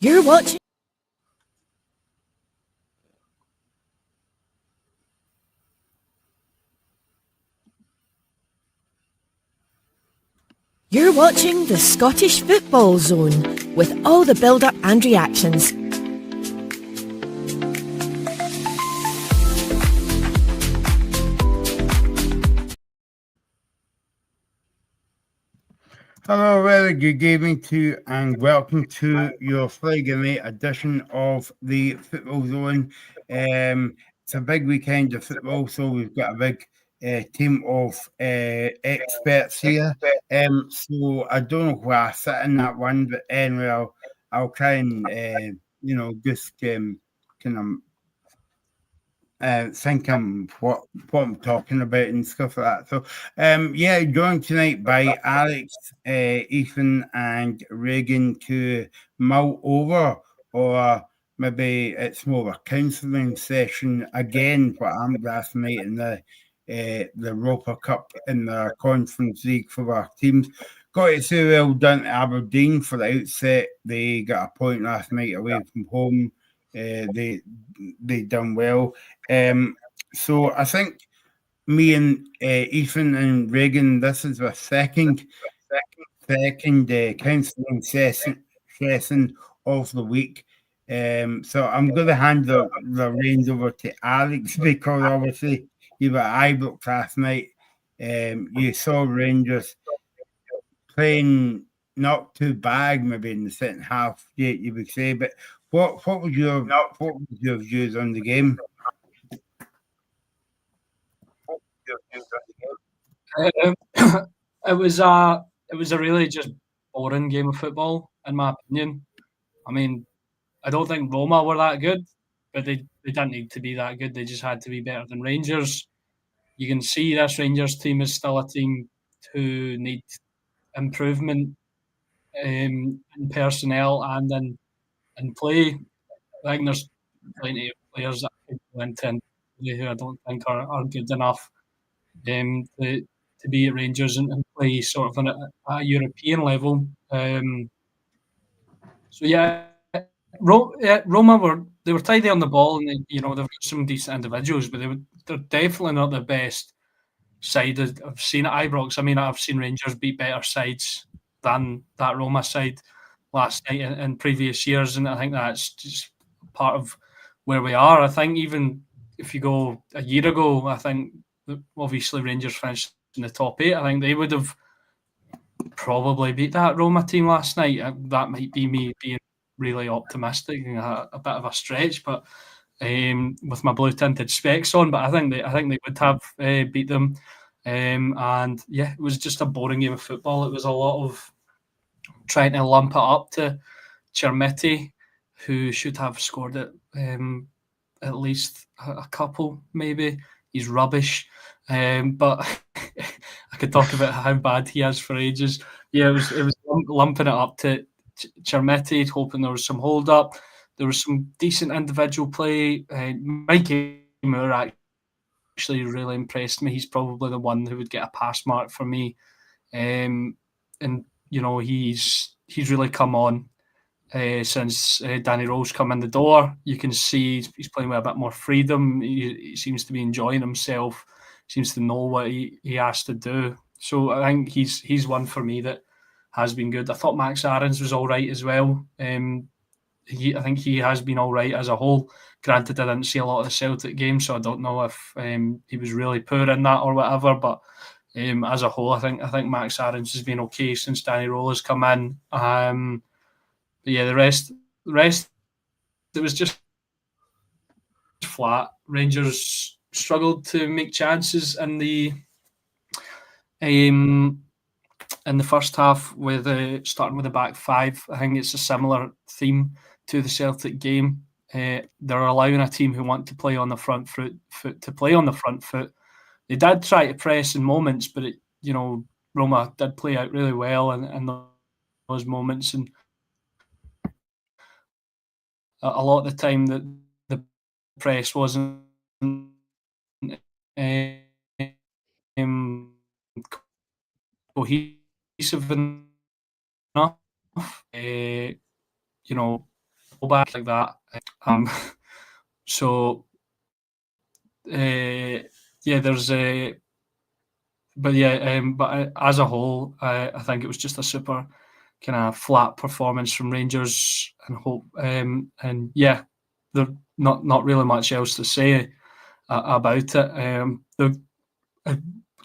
You're watching. You're watching the Scottish Football Zone with all the build-up and reactions. Hello, very good evening to you, and welcome to your Friday night edition of the Football Zone. It's a big weekend of football, so we've got a big team of experts here. So I don't know where I sit in that one, but anyway, I'll try and just kind of think what I'm talking about and stuff like that. So, yeah, joined tonight by Alex, Ethan, and Reagan to mull over, or maybe it's more of a counselling session again for last night in the Roper Cup in the Conference League for our teams. Got to say well done to Aberdeen for the outset. They got a point last night away from home. They done well. So I think me and Ethan and Reagan, this is the second counselling session of the week. So I'm going to hand the reins over to Alex because obviously you were at Ibrox last night. You saw Rangers playing not too bad, maybe in the second half, you would say. But what was your views on the game? Um, it was a really just boring game of football, in my opinion. I mean, I don't think Roma were that good, but they didn't need to be that good. They just had to be better than Rangers. You can see this Rangers team is still a team who need improvement in personnel and in play. I think there's plenty of players that could go into who I don't think are good enough to be at Rangers and play sort of at a European level. So yeah, Roma were tidy on the ball, and they've got some decent individuals, but they're definitely not the best side I've seen at Ibrox. I mean, I've seen Rangers beat better sides than that Roma side last night in previous years, and I think that's just part of where we are. I think even if you go a year ago, I think obviously Rangers finished in the top 8. I think they would have probably beat that Roma team last night. That might be me being really optimistic and a bit of a stretch, but with my blue tinted specs on, but I think they would have beat them. And yeah, it was just a boring game of football. It was a lot of trying to lump it up to Chermiti, who should have scored it at least a couple, maybe. He's rubbish. But I could talk about how bad he is for ages. Yeah, it was lumping it up to Chermiti, hoping there was some hold up. There was some decent individual play. Mikey Moore actually really impressed me. He's probably the one who would get a pass mark for me. And he's really come on since Danny Rose come in the door. You can see he's playing with a bit more freedom. He seems to be enjoying himself. Seems to know what he has to do. So I think he's one for me that has been good. I thought Max Aarons was all right as well. I think he has been all right as a whole. Granted, I didn't see a lot of the Celtic games, so I don't know if he was really poor in that or whatever. But as a whole, I think Max Aarons has been okay since Danny Rose has come in. But yeah, the rest, it was just flat. Rangers struggled to make chances in the first half with starting with the back five. I think it's a similar theme to the Celtic game. They're allowing a team who want to play on the front foot to play on the front foot. They did try to press in moments, but Roma did play out really well in those moments, and a lot of the time that the press wasn't cohesive enough. fullback like that. So there's a. But as a whole, I think it was just a super kind of flat performance from Rangers, and hope. There's not really much else to say about it.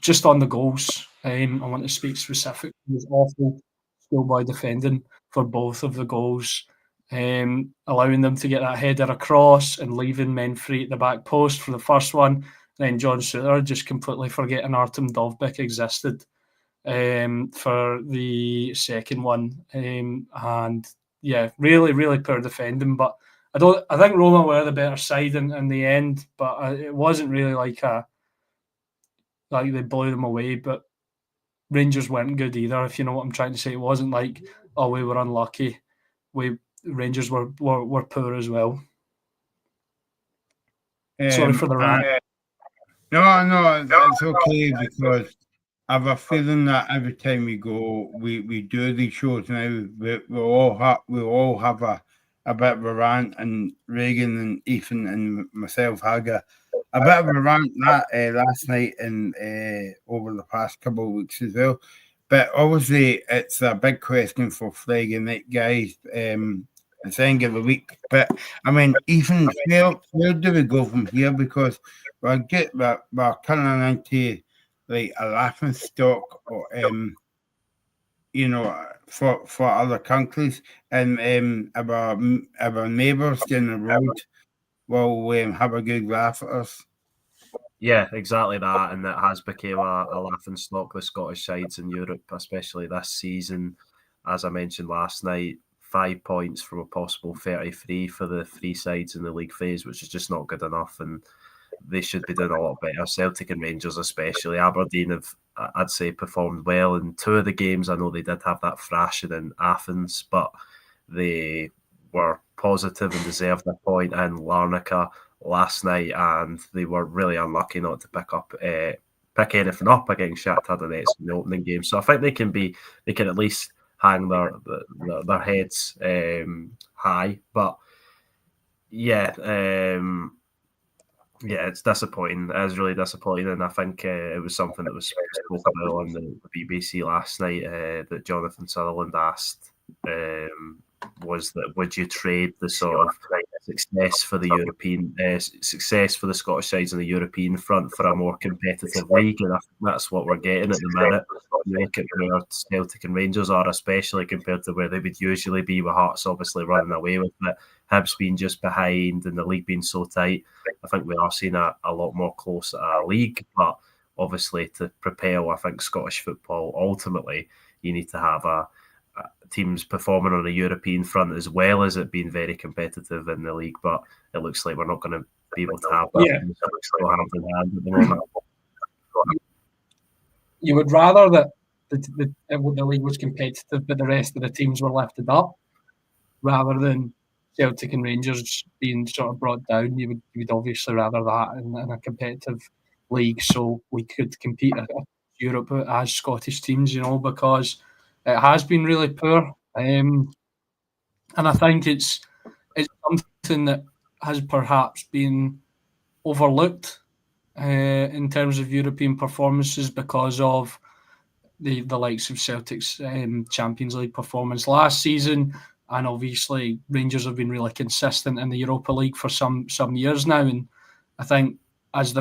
Just on the goals, I want to speak specifically. It was awful schoolboy defending for both of the goals, allowing them to get that header across and leaving men free at the back post for the first one. Then John Souttar just completely forgetting Artem Dovbyk existed for the second one. Really, really poor defending. But I think Roma were the better side in the end, but it wasn't really like they blew them away. But Rangers weren't good either, if you know what I'm trying to say. It wasn't like, oh, we were unlucky. Rangers were poor as well. Sorry for the rant. No, it's okay, because I have a feeling that every time we go, we do these shows now, we all have a bit of a rant, and Regan and Ethan and myself had a bit of a rant last night and over the past couple of weeks as well. But obviously, it's a big question for Friday night, guys. At the end of the week, but I mean, Ethan, where do we go from here? Because we're coming into like a laughing stock, or for other countries, and our neighbours down the road will have a good laugh at us. Yeah, exactly that, and it has become a laughing stock, the Scottish sides in Europe, especially this season. As I mentioned last night, 5 points from a possible 33 for the three sides in the league phase, which is just not good enough, and they should be doing a lot better. Celtic and Rangers especially. Aberdeen have, I'd say, performed well in two of the games. I know they did have that thrashing in Athens, but they were positive and deserved a point in Larnaca last night, and they were really unlucky not to pick anything up against Shakhtar Donetsk in the opening game. So I think they can at least hang their heads high, but it's disappointing. It is really disappointing, and I think it was something that was spoken about on the BBC last night that Jonathan Sutherland asked was that would you trade the sort of success for the European success for the Scottish sides on the European front for a more competitive league? And I think that's what we're getting at the minute. You look at where Celtic and Rangers are, especially compared to where they would usually be, with Hearts obviously running away with it, Hibs being just behind, and the league being so tight. I think we are seeing a lot more close league, but obviously to propel, I think, Scottish football, ultimately, you need to have teams performing on a European front as well as it being very competitive in the league. But it looks like we're not going to be able to have that. Yeah. Hand in hand at the moment. You would rather that the league was competitive, but the rest of the teams were lifted up, rather than Celtic and Rangers being sort of brought down. You would obviously rather that in a competitive league, so we could compete at Europe as Scottish teams, because it has been really poor, and I think it's something that has perhaps been overlooked in terms of European performances because of the likes of Celtic's Champions League performance last season, and obviously Rangers have been really consistent in the Europa League for some years now, and I think it's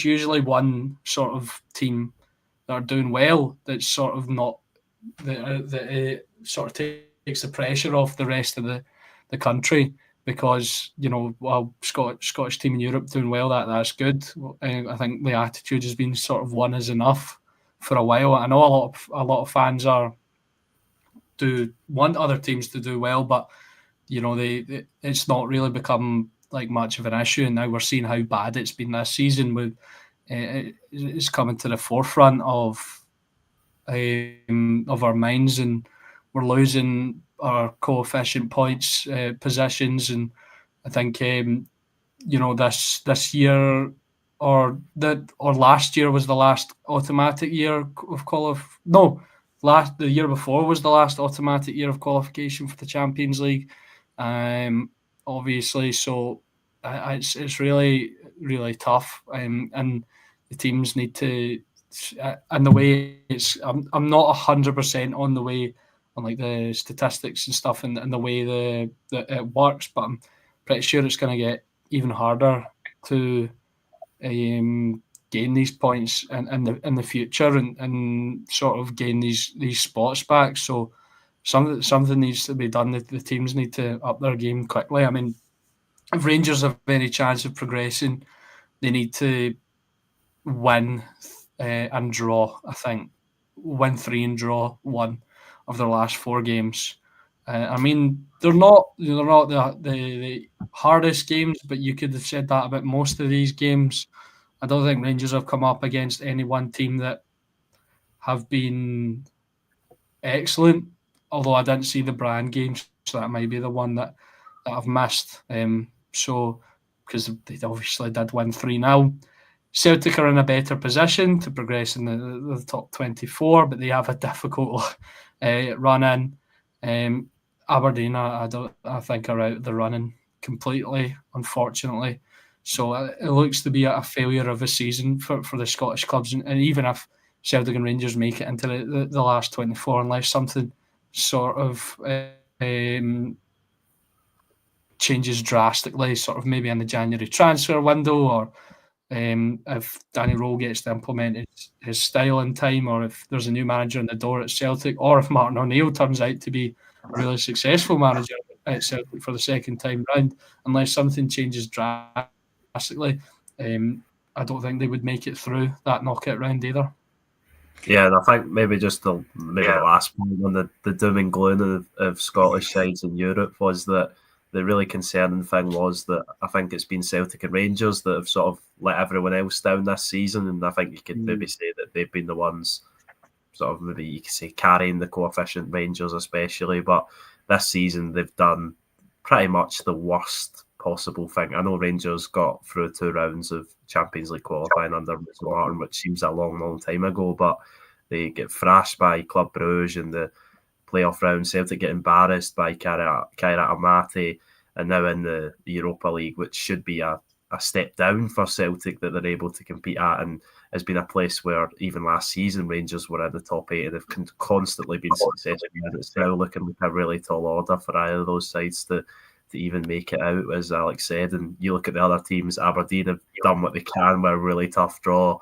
usually one sort of team that are doing well that's sort of not that sort of takes the pressure off the rest of the country, because Scottish team in Europe doing well, that's good. I think the attitude has been sort of one is enough for a while. I know a lot of fans do want other teams to do well, but it's not really become like much of an issue, and now we're seeing how bad it's been this season. With it's coming to the forefront of our minds, and we're losing our coefficient points positions, and I think this year or last year was the last automatic year of the year before was the last automatic year of qualification for the Champions League. Obviously, so it's really, really tough, and the teams need to. And the way I'm not 100% on the way on like the statistics and stuff and the way that it works, but I'm pretty sure it's going to get even harder to gain these points in the future and sort of gain these spots back. So something needs to be done. The teams need to up their game quickly. I mean, if Rangers have any chance of progressing, they need to win and draw. I think win 3 and draw 1 of their last 4 games. I mean, they're not the hardest games, but you could have said that about most of these games. I don't think Rangers have come up against any one team that have been excellent, although I didn't see the Brand games, so that might be the one that I've missed. So, because they obviously did win 3-0. Celtic are in a better position to progress in the top 24, but they have a difficult run in. Aberdeen, I think, are out of the running completely, unfortunately. So it looks to be a failure of a season for the Scottish clubs, and even if Celtic and Rangers make it into the last 24, unless something sort of changes drastically, sort of maybe in the January transfer window, or if Danny Rowe gets to implement his style in time, or if there's a new manager in the door at Celtic, or if Martin O'Neill turns out to be a really successful manager at Celtic for the second time round, unless something changes drastically, I don't think they would make it through that knockout round either. Yeah, and I think maybe just the last point on the doom and gloom of Scottish sides in Europe was that the really concerning thing was that I think it's been Celtic and Rangers that have sort of let everyone else down this season, and I think you could maybe say that they've been the ones sort of, maybe you could say, carrying the coefficient, Rangers especially, but this season they've done pretty much the worst possible thing. I know Rangers got through 2 rounds of Champions League qualifying under Mr. Martin, which seems a long time ago, but they get thrashed by Club Brugge in the playoff round. Celtic get embarrassed by Kairat Almaty, and now in the Europa League, which should be a step down for Celtic that they're able to compete at, and has been a place where even last season Rangers were in the top 8 and they've constantly been successful. And it's now looking like a really tall order for either of those sides to even make it out, as Alex said. And you look at the other teams, Aberdeen have done what they can with a really tough draw.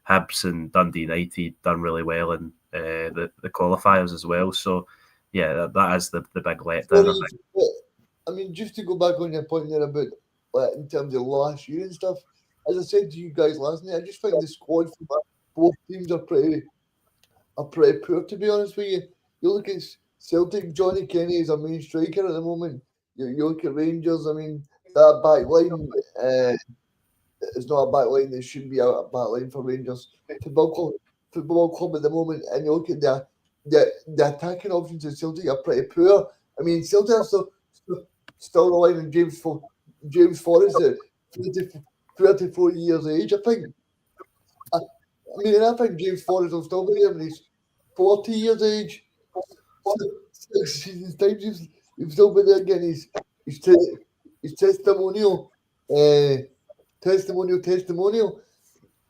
Hibs and Dundee United done really well in the qualifiers as well. So, yeah, that is the big letdown. I mean, just to go back on your point there about in terms of last year and stuff, as I said to you guys last night, I just think the squad for both teams are pretty poor, to be honest with you. You look at Celtic, Johnny Kenny is a main striker at the moment. You look at Rangers, I mean, that back line is not a back line. There shouldn't be a back line for Rangers. Football club at the moment, and you look at the attacking options of Celtic are pretty poor. I mean, Celtic are still relying on James Forrest at 34 years of age, I think. I think James Forrest will still be there when he's 40 years of age. 6 seasons time, he'll still be there again. His testimonial.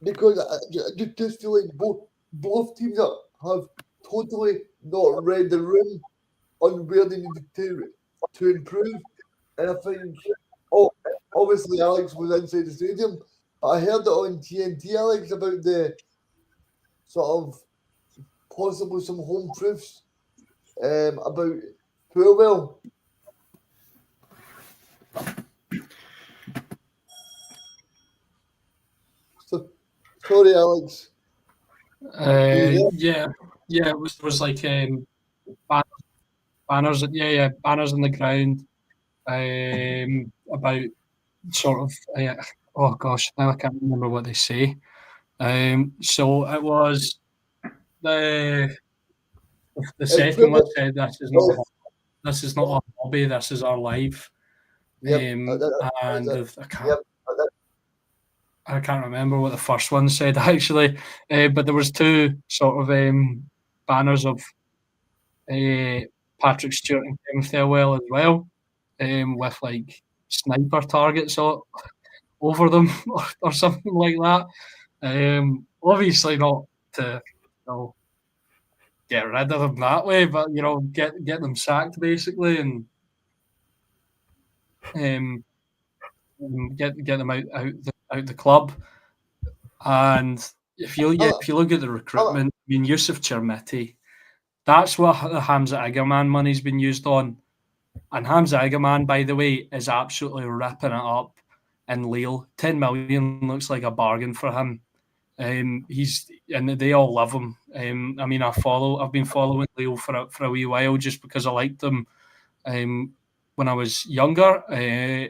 Because I just feel like both teams have totally not read the room on where they need to improve. And I think, obviously Alex was inside the stadium. I heard it on TNT, Alex, about the sort of possible some home proofs about Poorwell. So, sorry, Alex. Yeah, it was like banners, banners on the ground about sort of oh gosh, now I can't remember what they say. So it was the second one said this is not our hobby, this is our life. I can't remember what the first one said actually, but there was 2 sort of banners of Patrick Stewart and Kevin Thelwell as well, with like sniper targets over them or something like that. Obviously not to get rid of them that way, but get them sacked basically, and get them out the club. And if you look at the recruitment, I mean, Yusuf Chermiti, that's what the Hamza Agaman money's been used on. And Hamza Agaman, by the way, is absolutely ripping it up in Lille. 10 million looks like a bargain for him. They all love him. I mean, I've been following Lille for a wee while just because I liked them when I was younger.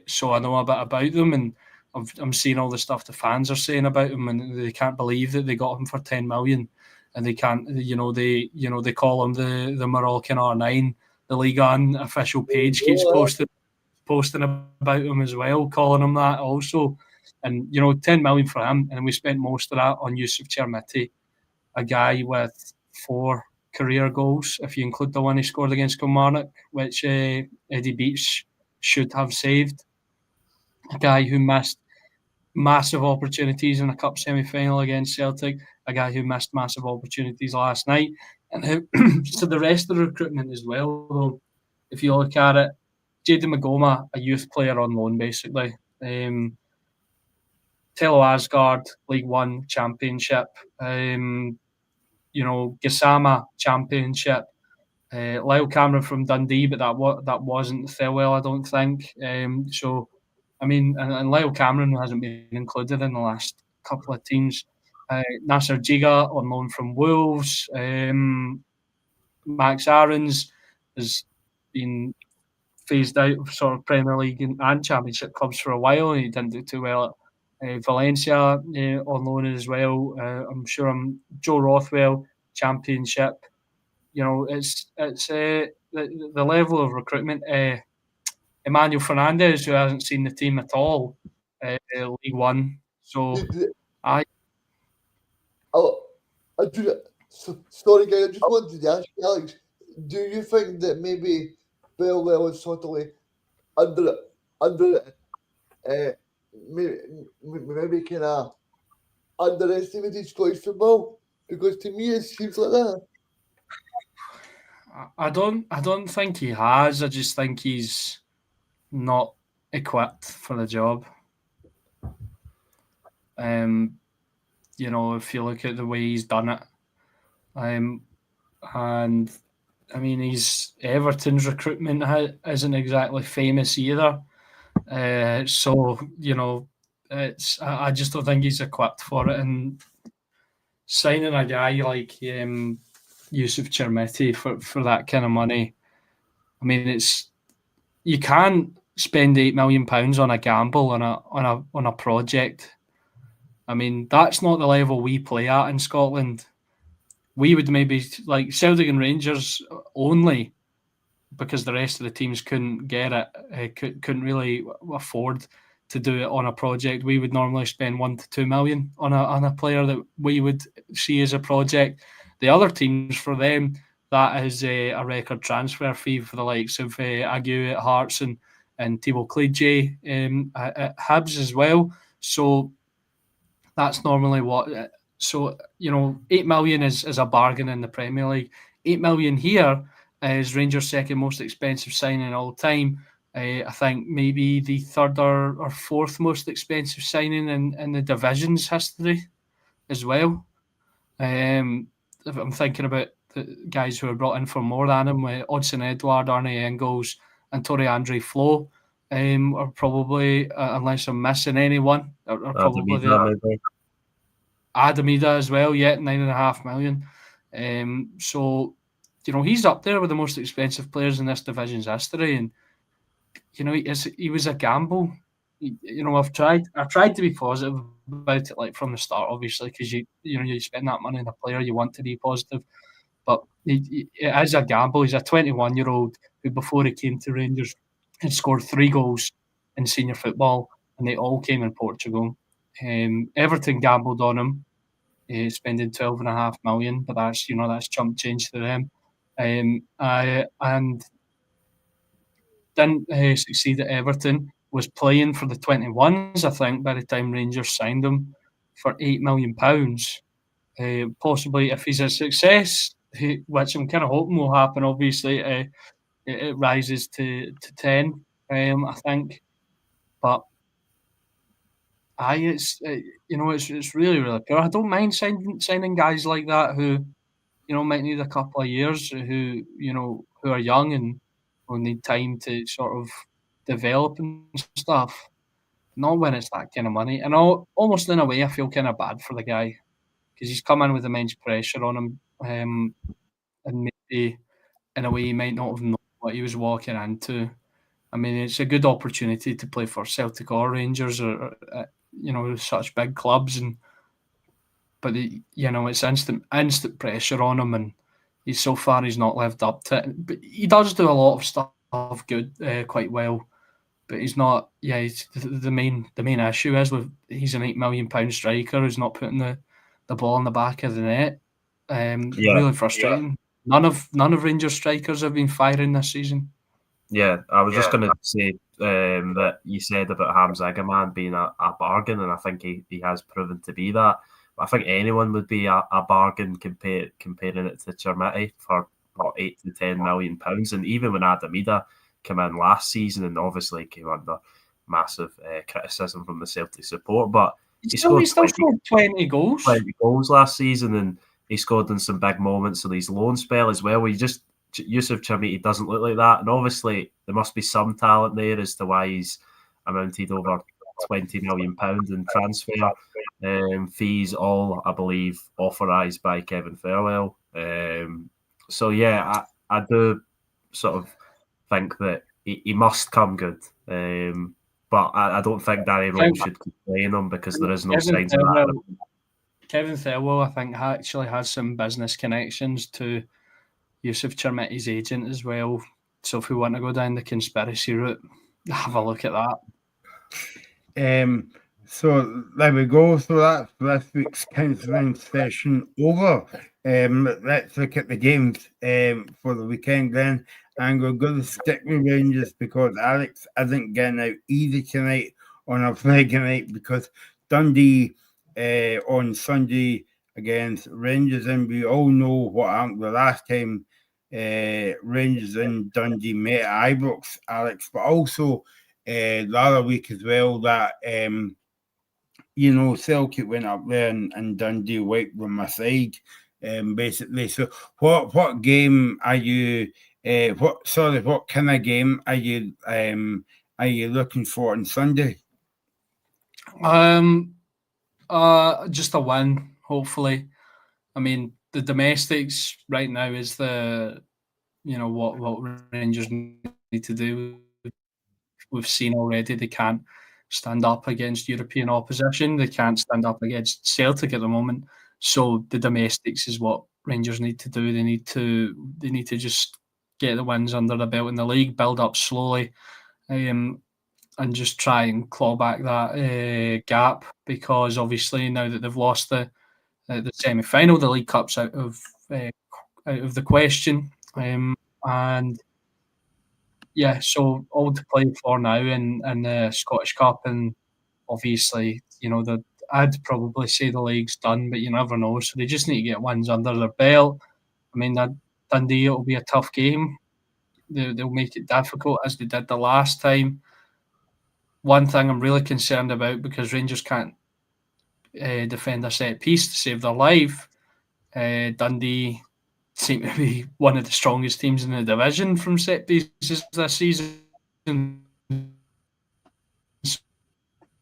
So I know a bit about them, and I'm seeing all the stuff the fans are saying about him, and they can't believe that they got him for 10 million, and they can't. They call him the Moroccan R9. The Ligue 1 official page keeps posting about him as well, calling him that also. And 10 million for him, and we spent most of that on Yusuf Chermiti, a guy with 4 career goals, if you include the one he scored against Kilmarnock, which Eddie Beach should have saved. A guy who missed massive opportunities in a cup semi-final against Celtic, a guy who missed massive opportunities last night. And so the rest of the recruitment as well, though, if you look at it, Jayden Magoma, a youth player on loan, basically. Telo Asgard, League One Championship. Gassama Championship. Lyle Cameron from Dundee, but that wasn't Thelwell, I don't think. So, I mean, and Lyle Cameron hasn't been included in the last couple of teams. Nasser Jiga on loan from Wolves. Max Aarons has been phased out of sort of Premier League and Championship clubs for a while, and he didn't do too well at Valencia on loan as well. I'm sure Joe Rothwell, Championship. It's the level of recruitment. Emmanuel Fernandez, who hasn't seen the team at all, League One. So sorry, guys. I just wanted to ask you, Alex. Do you think that maybe Thelwell is sort of like maybe kind of underestimated Scottish football? Because to me, it seems like that. I don't think he has. I just think he's not equipped for the job. If you look at the way he's done it, and I mean, Everton's recruitment isn't exactly famous either. So I just don't think he's equipped for it. And signing a guy like Yusuf Chermiti for that kind of money, I mean, you can't spend £8 million on a gamble on a project. I mean, that's not the level we play at in Scotland. We would maybe like Celtic and Rangers only, because the rest of the teams couldn't get it, couldn't really afford to do it on a project. We would normally spend £1 to £2 million on a player that we would see as a project. The other teams, for them, that is a record transfer fee for the likes of Aguirre at Hearts and Thibaut Clegy at Hibs as well. So that's normally what. So, £8 million is a bargain in the Premier League. £8 million here is Rangers' second most expensive signing all time. I think maybe the third or fourth most expensive signing in the division's history as well. I'm thinking about the guys who were brought in for more than him, Odsonne Edouard, Arne Engels, and Tore Andre Flo, are probably, unless I'm missing anyone, are probably there. Adamida as well, £9.5 million. So, he's up there with the most expensive players in this division's history, and he was a gamble. I've tried to be positive about it, like from the start, obviously, because you spend that money on a player, you want to be positive, but it is a gamble. He's a 21-year-old who, before he came to Rangers, had scored 3 goals in senior football, and they all came in Portugal. Everton gambled on him. spending 12.5 million, but that's chump change to them. And didn't succeed at Everton. Was playing for the 21s, I think, by the time Rangers signed him for £8 million. Possibly, if he's a success, which I'm kind of hoping will happen, obviously, it rises to 10, I think. But it's really, really poor. I don't mind signing guys like that who, might need a couple of years, who are young and will need time to sort of develop and stuff. Not when it's that kind of money. And almost in a way, I feel kind of bad for the guy because he's come in with immense pressure on him, and maybe in a way he might not have known what he was walking into. I mean, it's a good opportunity to play for Celtic or Rangers or such big clubs, but it's instant pressure on him, and he's not lived up to it. But he does do a lot of stuff good, quite well. But he's not. Yeah, the main issue is he's an £8 million striker who's not putting the ball in the back of the net. Really frustrating. Yeah. None of Rangers strikers have been firing this season. Yeah, I was just going to say that you said about Hamza Agaman being a bargain, and I think he has proven to be that. But I think anyone would be a bargain comparing it to Chermiti for what, £8 to £10 million. And even when Adam Ida came in last season, and obviously came under massive criticism from the Celtic support, but he still scored 20 goals. 20 goals last season, and he scored in some big moments in his loan spell as well. Yusuf Chermiti doesn't look like that, and obviously there must be some talent there as to why he's amounted over £20 million in transfer fees, all I believe authorised by Kevin Farwell. So yeah, I do sort of think that he must come good, but I don't think Danny Rose should complain him because there is no signs of that. Kevin Farwell, I think, actually has some business connections to Yusuf Chermiti's agent as well. So if we want to go down the conspiracy route, have a look at that. So there we go. So that's this week's counselling session over. Let's look at the games for the weekend then. And we're going to stick with Rangers because Alex isn't getting out either tonight on a Friday night because Dundee on Sunday against Rangers, and we all know what happened the last time Rangers and Dundee met at Ibrox, Alex, but also the other week as well that Celtic went up there and Dundee wiped them aside, basically. So what game are you what kind of game are you looking for on Sunday? Just a win, hopefully. I mean, the domestics right now is what Rangers need to do. We've seen already they can't stand up against European opposition. They can't stand up against Celtic at the moment. So the domestics is what Rangers need to do. They need to just get the wins under the belt in the league, build up slowly, and just try and claw back that gap, because obviously now that they've lost the semi-final, the League Cup's out of the question, and yeah, so all to play for now in the Scottish Cup, and obviously I'd probably say the league's done, but you never know. So they just need to get wins under their belt. I mean, that Dundee, it'll be a tough game. They'll make it difficult as they did the last time. One thing I'm really concerned about, because Rangers can't defend a set piece to save their life. Dundee seem to be one of the strongest teams in the division from set pieces this season.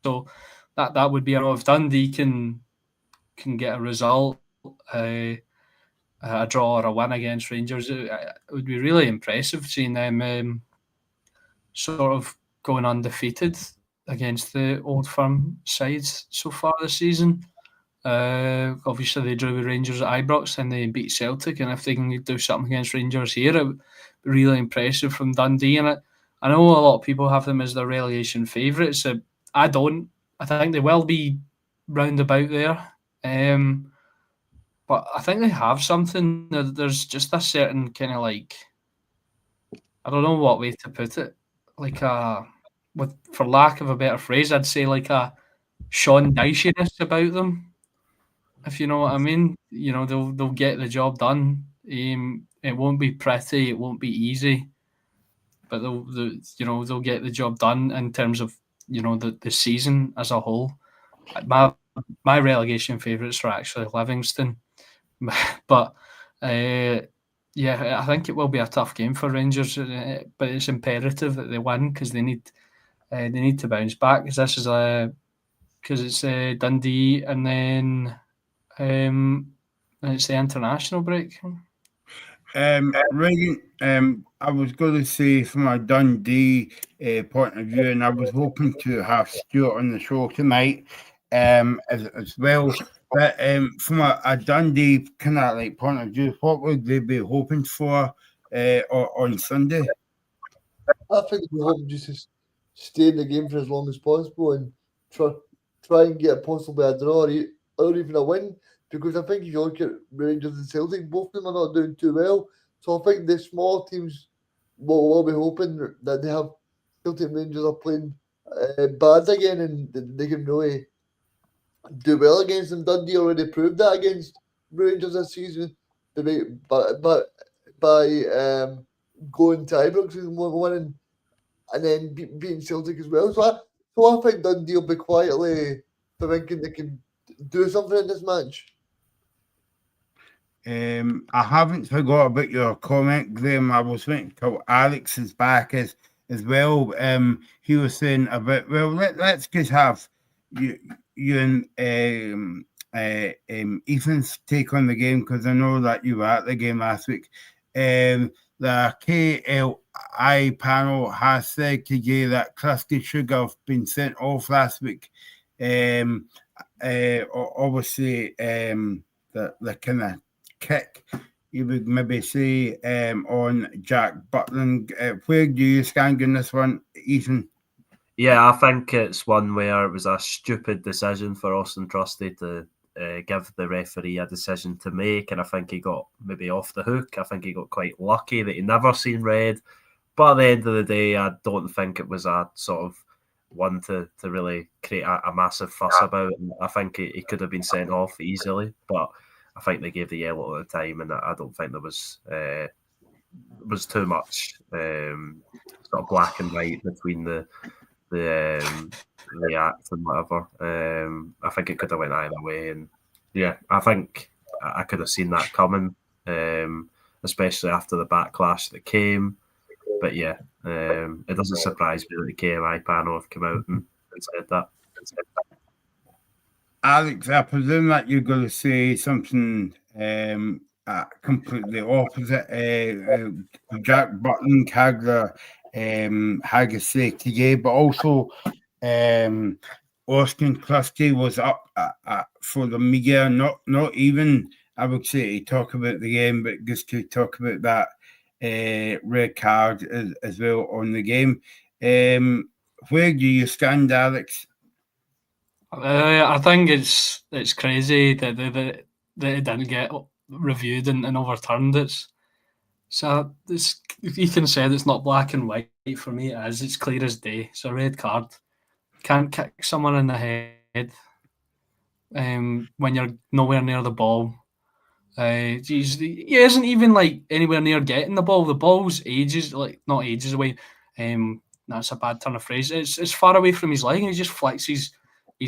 So that would be if Dundee can get a result, a draw or a win against Rangers. It would be really impressive seeing them sort of going undefeated against the Old Firm sides so far this season. Obviously they drew with Rangers at Ibrox and they beat Celtic, and if they can do something against Rangers here, it would be really impressive from Dundee. And I know a lot of people have them as their relegation favourites. I don't. I think they will be round about there. But I think they have something. There's just a certain kind of like, I don't know what way to put it, like for lack of a better phrase, I'd say like a Sean Dychiness about them, if you know what I mean. They'll get the job done. It won't be pretty, it won't be easy, but they'll get the job done in terms of the season as a whole. My relegation favourites are actually Livingston, but I think it will be a tough game for Rangers, but it's imperative that they win because they need to bounce back. Because this is because it's Dundee and then it's the international break. Reagan, I was going to say from a Dundee point of view, and I was hoping to have Stuart on the show tonight as well. But from a Dundee kind of like point of view, what would they be hoping for on Sunday? I think we're hoping just to stay in the game for as long as possible and try and get possibly a draw or even a win. Because I think if you look at Rangers and Celtic, both of them are not doing too well. So I think the small teams will be hoping that they have Celtic and Rangers are playing bad again and they can really do well against them. Dundee already proved that against Rangers this season by going to Ibrox and winning and then beating Celtic as well. So I think Dundee will be quietly thinking they can do something in this match. I haven't forgot about your comment, Graham. I was waiting till Alex is back as well. He was saying about, well, let's just have you and Ethan's take on the game, because I know that you were at the game last week. The KLI panel has said today that Cluskey should have been sent off last week. Obviously, the kind of kick you would maybe say on Jack Butland. Where do you stand in this one, Ethan? Yeah, I think it's one where it was a stupid decision for Austin Trusty to give the referee a decision to make, and I think he got maybe off the hook. I think he got quite lucky that he never seen red. But at the end of the day, I don't think it was a sort of one to really create a massive fuss about. I think he could have been sent off easily, but I think they gave the yellow at the time, and I don't think there was too much sort of black and white between the act and whatever. I think it could have went either way, and yeah, I think I could have seen that coming, especially after the backlash that came. But yeah, it doesn't surprise me that the KMI panel have come out and said that. Alex, I presume that you're going to say something completely opposite. Jack Butland had a say today, but also Austin Cluskey was up for the media, not even, I would say, to talk about the game, but just to talk about that red card as well on the game. Where do you stand, Alex? I think it's crazy that it didn't get reviewed and overturned. Ethan said it's not black and white. For me, it is. It's clear as day. It's a red card. Can't kick someone in the head when you're nowhere near the ball. He isn't even like anywhere near getting the ball. The ball's not ages away. That's a bad turn of phrase. It's far away from his leg, and he just flicks his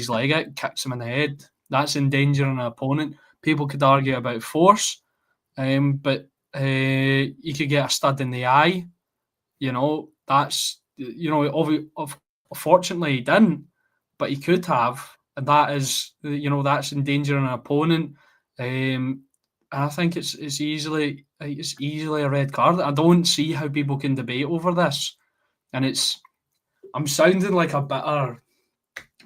leg out, kicks him in the head. That's endangering an opponent. People could argue about force, but you could get a stud in the eye. Fortunately he didn't, but he could have, and that is, that's endangering an opponent. And I think it's easily a red card. I don't see how people can debate over this, and I'm sounding like a bitter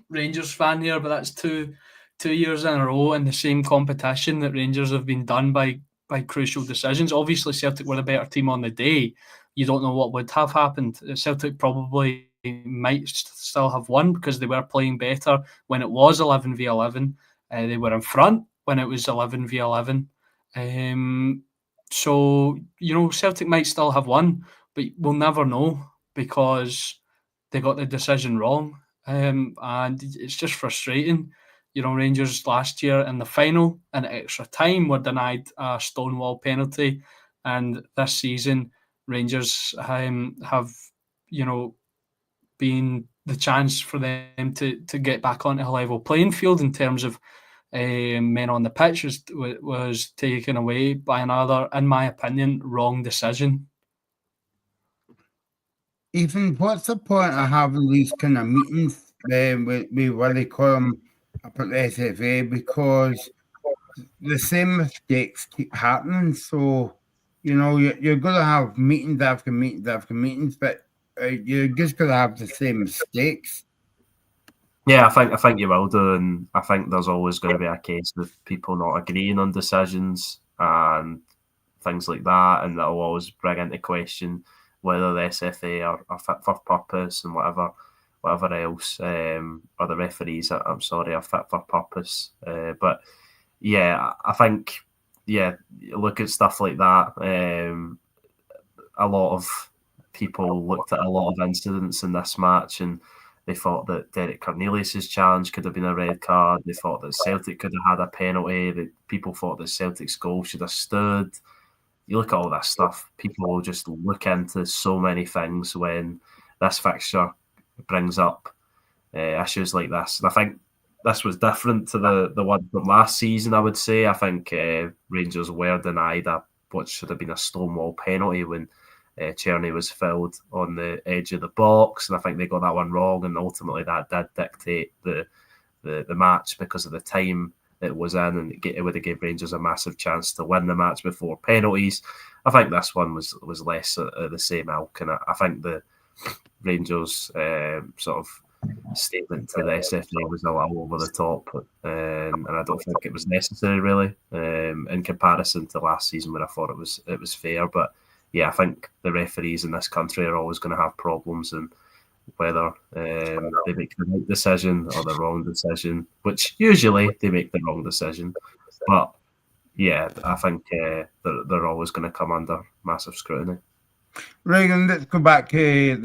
Rangers fan here, but that's two years in a row in the same competition that Rangers have been done by crucial decisions. Obviously, Celtic were the better team on the day. You don't know what would have happened. Celtic probably might still have won because they were playing better when it was 11v11. They were in front when it was 11v11. So, Celtic might still have won, but we'll never know because they got the decision wrong. And it's just frustrating. Rangers last year in the final in extra time were denied a Stonewall penalty. And this season, Rangers have, been the chance for them to get back onto a level playing field in terms of men on the pitch was taken away by another, in my opinion, wrong decision. Ethan, what's the point of having these kind of meetings with what they call them up at the SFA? Because the same mistakes keep happening. So, you're going to have meetings after meetings after meetings, but you're just going to have the same mistakes. Yeah, I think you will do, and I think there's always going to be a case of people not agreeing on decisions and things like that, and that will always bring into question whether the SFA are fit for purpose and whatever else, or the referees, are fit for purpose. But yeah, I think, look at stuff like that. A lot of people looked at a lot of incidents in this match and they thought that Derek Cornelius' challenge could have been a red card. They thought that Celtic could have had a penalty. That people thought that Celtic's goal should have stood. You look at all that stuff, people will just look into so many things when this fixture brings up issues like this. And I think this was different to the one from last season, I would say. I think Rangers were denied what should have been a Stonewall penalty when Czerny was fouled on the edge of the box, and I think they got that one wrong, and ultimately that did dictate the match because of the time it was in, and it would have given Rangers a massive chance to win the match before penalties. I think this one was less the same ilk, and I think the Rangers sort of statement to the SFA was a little over the top, and I don't think it was necessary really in comparison to last season where I thought it was fair. But yeah, I think the referees in this country are always going to have problems, and whether they make the right decision or the wrong decision, which usually they make the wrong decision. But yeah, I think they're always going to come under massive scrutiny. Regan, let's go back to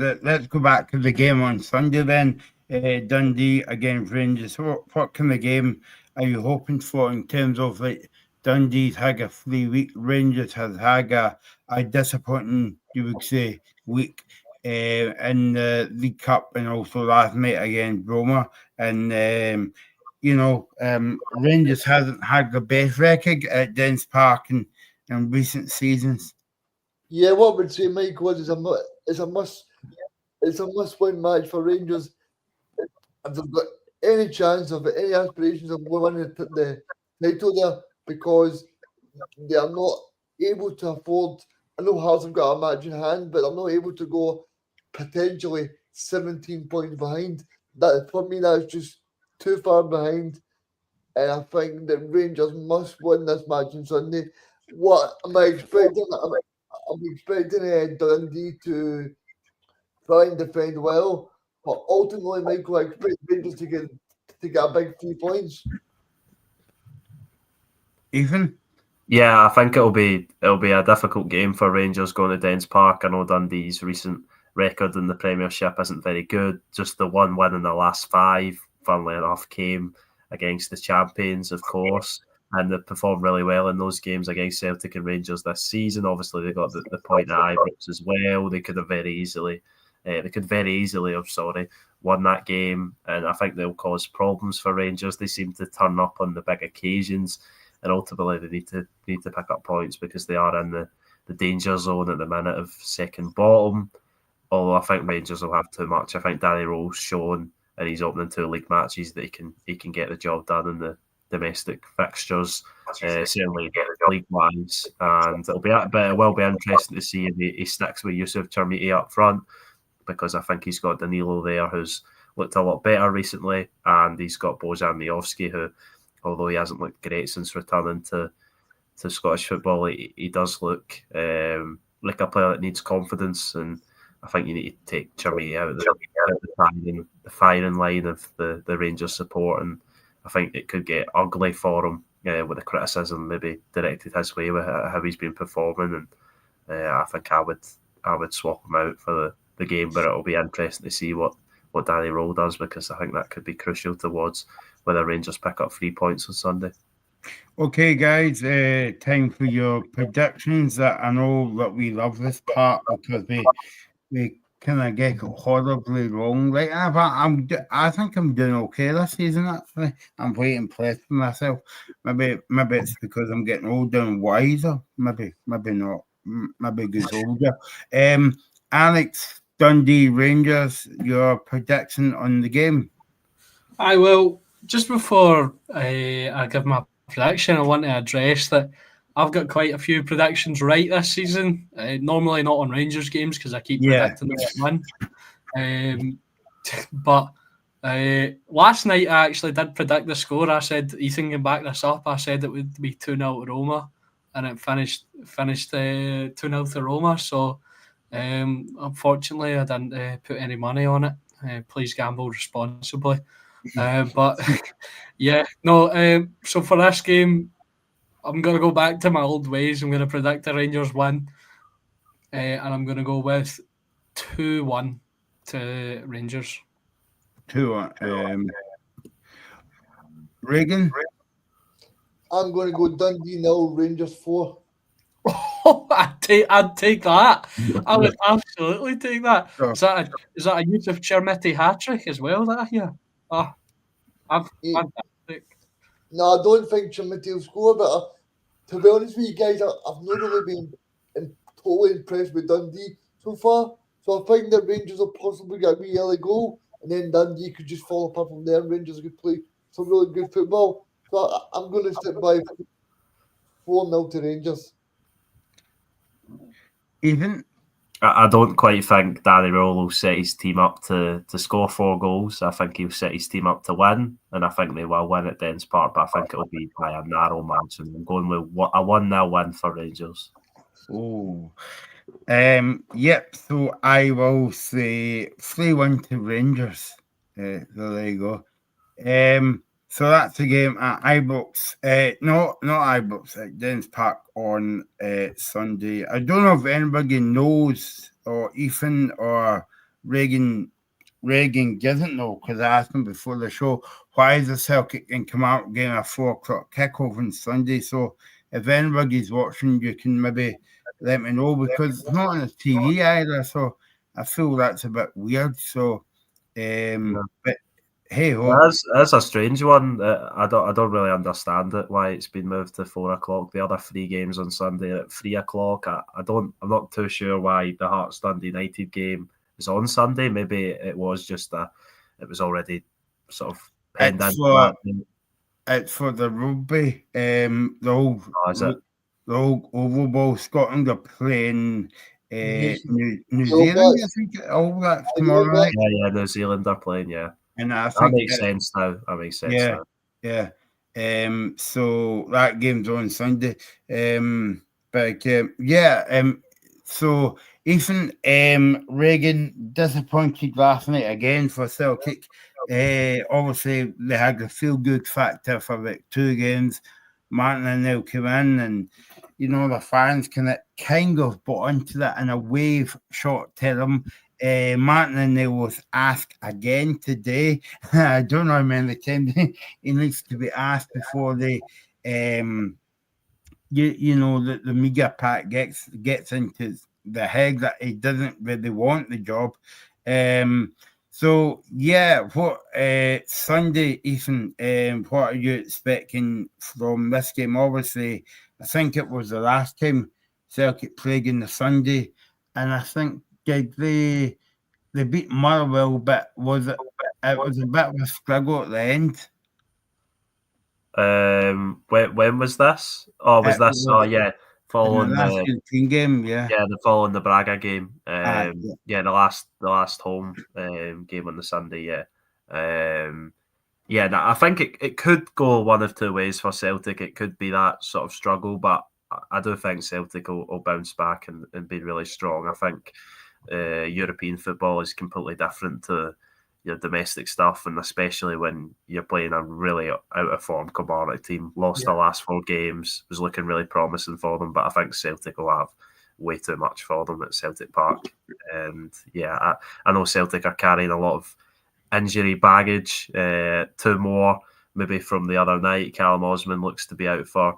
the game on Sunday then. Dundee against Rangers. What kind of game are you hoping for in terms of like Dundee's had a free week, Rangers has had a disappointing, you would say, week in the League Cup and also last night against Roma. And, Rangers hasn't had the best record at Dens Park in recent seasons. Yeah, what I would say, Michael, is it's a must-win match for Rangers. If they've got any chance of it, any aspirations of winning the title there, because they are not able to afford. I know Hearts have got a match in hand, but they're not able to go potentially 17 points behind. That, for me, that's just too far behind. And I think that Rangers must win this match on Sunday. What am I expecting? I'm expecting Dundee to try and defend well, but ultimately, Michael, I expect Rangers to get a big 3 points. Ethan? Yeah, I think it'll be a difficult game for Rangers going to Dens Park. I know Dundee's recent record in the Premiership isn't very good. Just the one win in the last 5, funnily enough, came against the champions, of course, and they performed really well in those games against Celtic and Rangers this season. Obviously, they got the point at Ibrox as well. They could very easily have won that game, and I think they'll cause problems for Rangers. They seem to turn up on the big occasions, and ultimately they need to pick up points because they are in the danger zone at the minute of second bottom. Although I think Rangers will have too much. I think Danny Rowe's shown in his opening 2 league matches that he can get the job done in the domestic fixtures, certainly league-wise, and it will be interesting to see if he sticks with Yusuf Chermiti up front, because I think he's got Danilo there who's looked a lot better recently, and he's got Bojan Miovski who, although he hasn't looked great since returning to Scottish football, he does look like a player that needs confidence, and I think you need to take Chermiti out of the firing line of the Rangers support, and I think it could get ugly for him with the criticism maybe directed his way with how he's been performing, and I think I would swap him out for the game, but it'll be interesting to see what Danny Rowe does, because I think that could be crucial towards whether Rangers pick up 3 points on Sunday. Okay, guys, time for your predictions. I know that we love this part because we kind of get it horribly wrong. Like I think I'm doing okay this season. Actually, I'm quite impressed with myself. Maybe it's because I'm getting older and wiser. Maybe not. Maybe good older. Alex, Dundee Rangers, your prediction on the game? I will. Just before I give my prediction, I want to address that I've got quite a few predictions right this season. Normally not on Rangers games because I keep predicting them to win. But last night I actually did predict the score. I said, Ethan can back this up. I said it would be 2-0 to Roma, and it finished 2-0 to Roma. So unfortunately I didn't put any money on it. Please gamble responsibly. But yeah, no. So for this game, I'm going to go back to my old ways. I'm going to predict the Rangers win, and I'm going to go with 2-1 to Rangers. 2-1. Reagan? I'm going to go Dundee 0, Rangers 4. I'd take that. I would absolutely take that. Sure. Is that a Yusuf Chermiti hat-trick as well that I hear? Fantastic. No, I don't think Chermiti will score, but to be honest with you guys, I've not really been totally impressed with Dundee so far. So I think that Rangers will possibly get a wee early goal, and then Dundee could just fall apart from there. Rangers could play some really good football. So I'm going to stick by 4-0 to Rangers. Ethan? I don't quite think Danny Rowe will set his team up to score 4 goals. I think he'll set his team up to win, and I think they will win at Dens Park, but I think it'll be by a narrow margin. I'm going with a 1-0 win for Rangers. Oh. Yep, so I will say 3-1 to Rangers. So there you go. So that's the game at Ibrox. Not Ibrox, at Dens Park on Sunday. I don't know if anybody knows, or Ethan or Reagan doesn't know, because I asked him before the show, why is the Celtic and Kilmarnock game a 4 o'clock kickoff on Sunday? So if anybody's watching, you can maybe let me know, because it's not on the TV either. So I feel that's a bit weird. So, but hey ho. That's a strange one. I don't really understand it, why it's been moved to 4 o'clock. The other 3 games on Sunday at 3 o'clock. I'm not too sure why the Hearts Dundee United game is on Sunday. Maybe it was just it was already sort of penned in. It's for the rugby. The old Oval Ball. Scotland are playing New Zealand. I think all that's tomorrow night. Yeah, New Zealand are playing. Yeah. And I think that makes sense now. Yeah. So that game's on Sunday. So Ethan, Reagan disappointed last night again for Celtic. Obviously they had the feel good factor for about 2 games. Martin and they'll come in, and the fans kind of bought into that in a wave short term. Martin and they was asked again today. I don't know how many times he needs to be asked before the media pack gets into the head that he doesn't really want the job. So yeah, what Sunday, Ethan? What are you expecting from this game? Obviously, I think it was the last time Celtic played in the Sunday, and I think they beat Motherwell, but it was a bit of a struggle at the end. When was this? Oh, following the last European game, following the Braga game. The last home game on the Sunday. I think it could go one of 2 ways for Celtic. It could be that sort of struggle, but I do think Celtic will bounce back and be really strong. I think European football is completely different to your domestic stuff, and especially when you're playing a really out of form Kilmarnock team. Lost the last 4 games, was looking really promising for them, but I think Celtic will have way too much for them at Celtic Park. And yeah, I know Celtic are carrying a lot of injury baggage. 2 more maybe from the other night. Callum Osman looks to be out for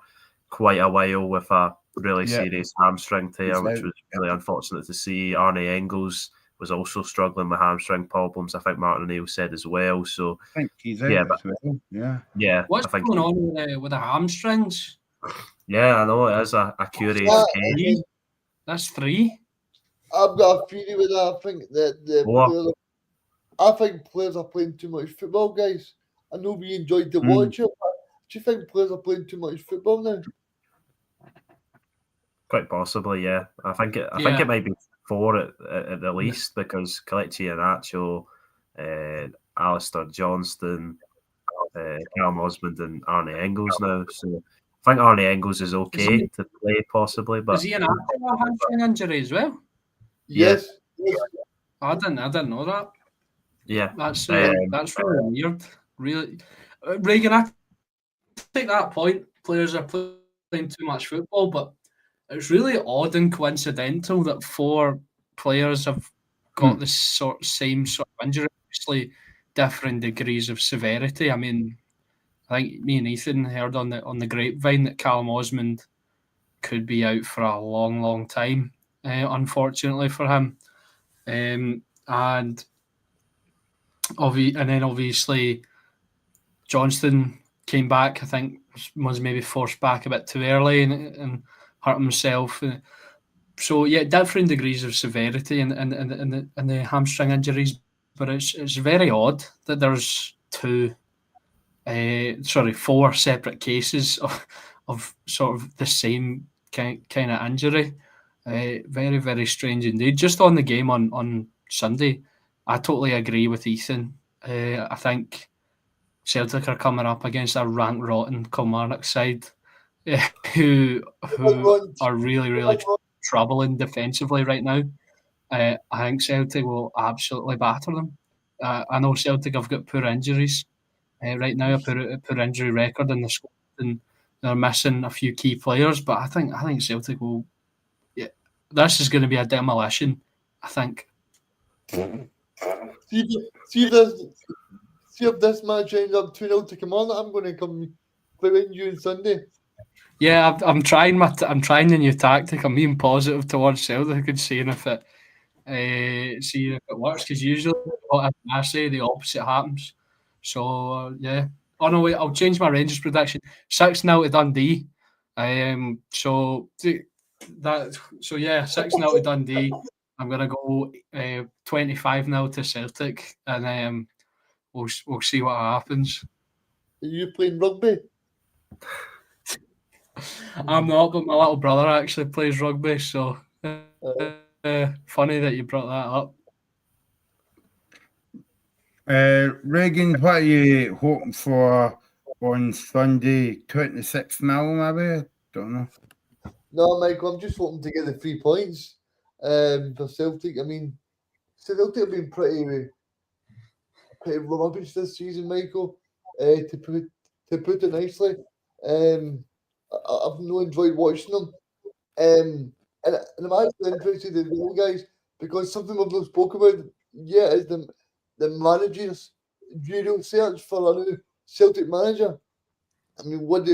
quite a while with a really serious hamstring tear, which was really unfortunate to see. Arne Engels was also struggling with hamstring problems. I think Martin O'Neill said as well. So I think he's out as well. Yeah. What's going on with the hamstrings? Yeah, I know it is a curious case. That's 3. I've got a theory with that. I think players are playing too much football, guys. I know we enjoyed to watch it, but do you think players are playing too much football now? Quite possibly, yeah. I think it might be 4 at the least, because Kelechi Iheanacho, Alistair Johnston, Callum Osmond, and Arne Engels now. So I think Arne Engels is okay to play possibly, but is he an actual hamstring injury as well? Yes. I didn't know that. Yeah, that's really weird. Really, Reagan, I take that point. Players are playing too much football, but it's really odd and coincidental that 4 players have got the same sort of injury, obviously different degrees of severity. I mean, I think me and Ethan heard on the grapevine that Callum Osmond could be out for a long, long time, unfortunately for him. And then obviously Johnston came back, I think was maybe forced back a bit too early and hurt himself. So yeah, different degrees of severity in the hamstring injuries, but it's very odd that there's 4 separate cases of sort of the same kind of injury. Very, very strange indeed. Just on the game on Sunday, I totally agree with Ethan. I think Celtic are coming up against a rank rotten Kilmarnock side who are really, really troubling defensively right now. I think Celtic will absolutely batter them. I know Celtic have got poor injuries right now, a poor injury record in the squad, and they're missing a few key players. But I think Celtic will. Yeah, this is going to be a demolition, I think. See if this match ends up 2-0 to Kilmarnock, I'm going to come behind you on Sunday. Yeah, I'm trying the new tactic. I'm being positive towards Celtic and seeing if it works, because usually what I say, the opposite happens. So yeah. Oh no, wait, I'll change my Rangers prediction. 6-0 to Dundee. 6-0 to Dundee. I'm gonna go 25-0 to Celtic, and we'll see what happens. Are you playing rugby? I'm not, but my little brother actually plays rugby, so funny that you brought that up. Reagan, what are you hoping for on Sunday? 26-0 maybe? Don't know. No, Michael, I'm just hoping to get the 3 points for Celtic. I mean, Celtic have been pretty rubbish this season, Michael, to put it nicely. I've not enjoyed watching them. And I'm actually interested in you guys, because something we've not spoke about yet is the managers. You search for a new Celtic manager. I mean, what do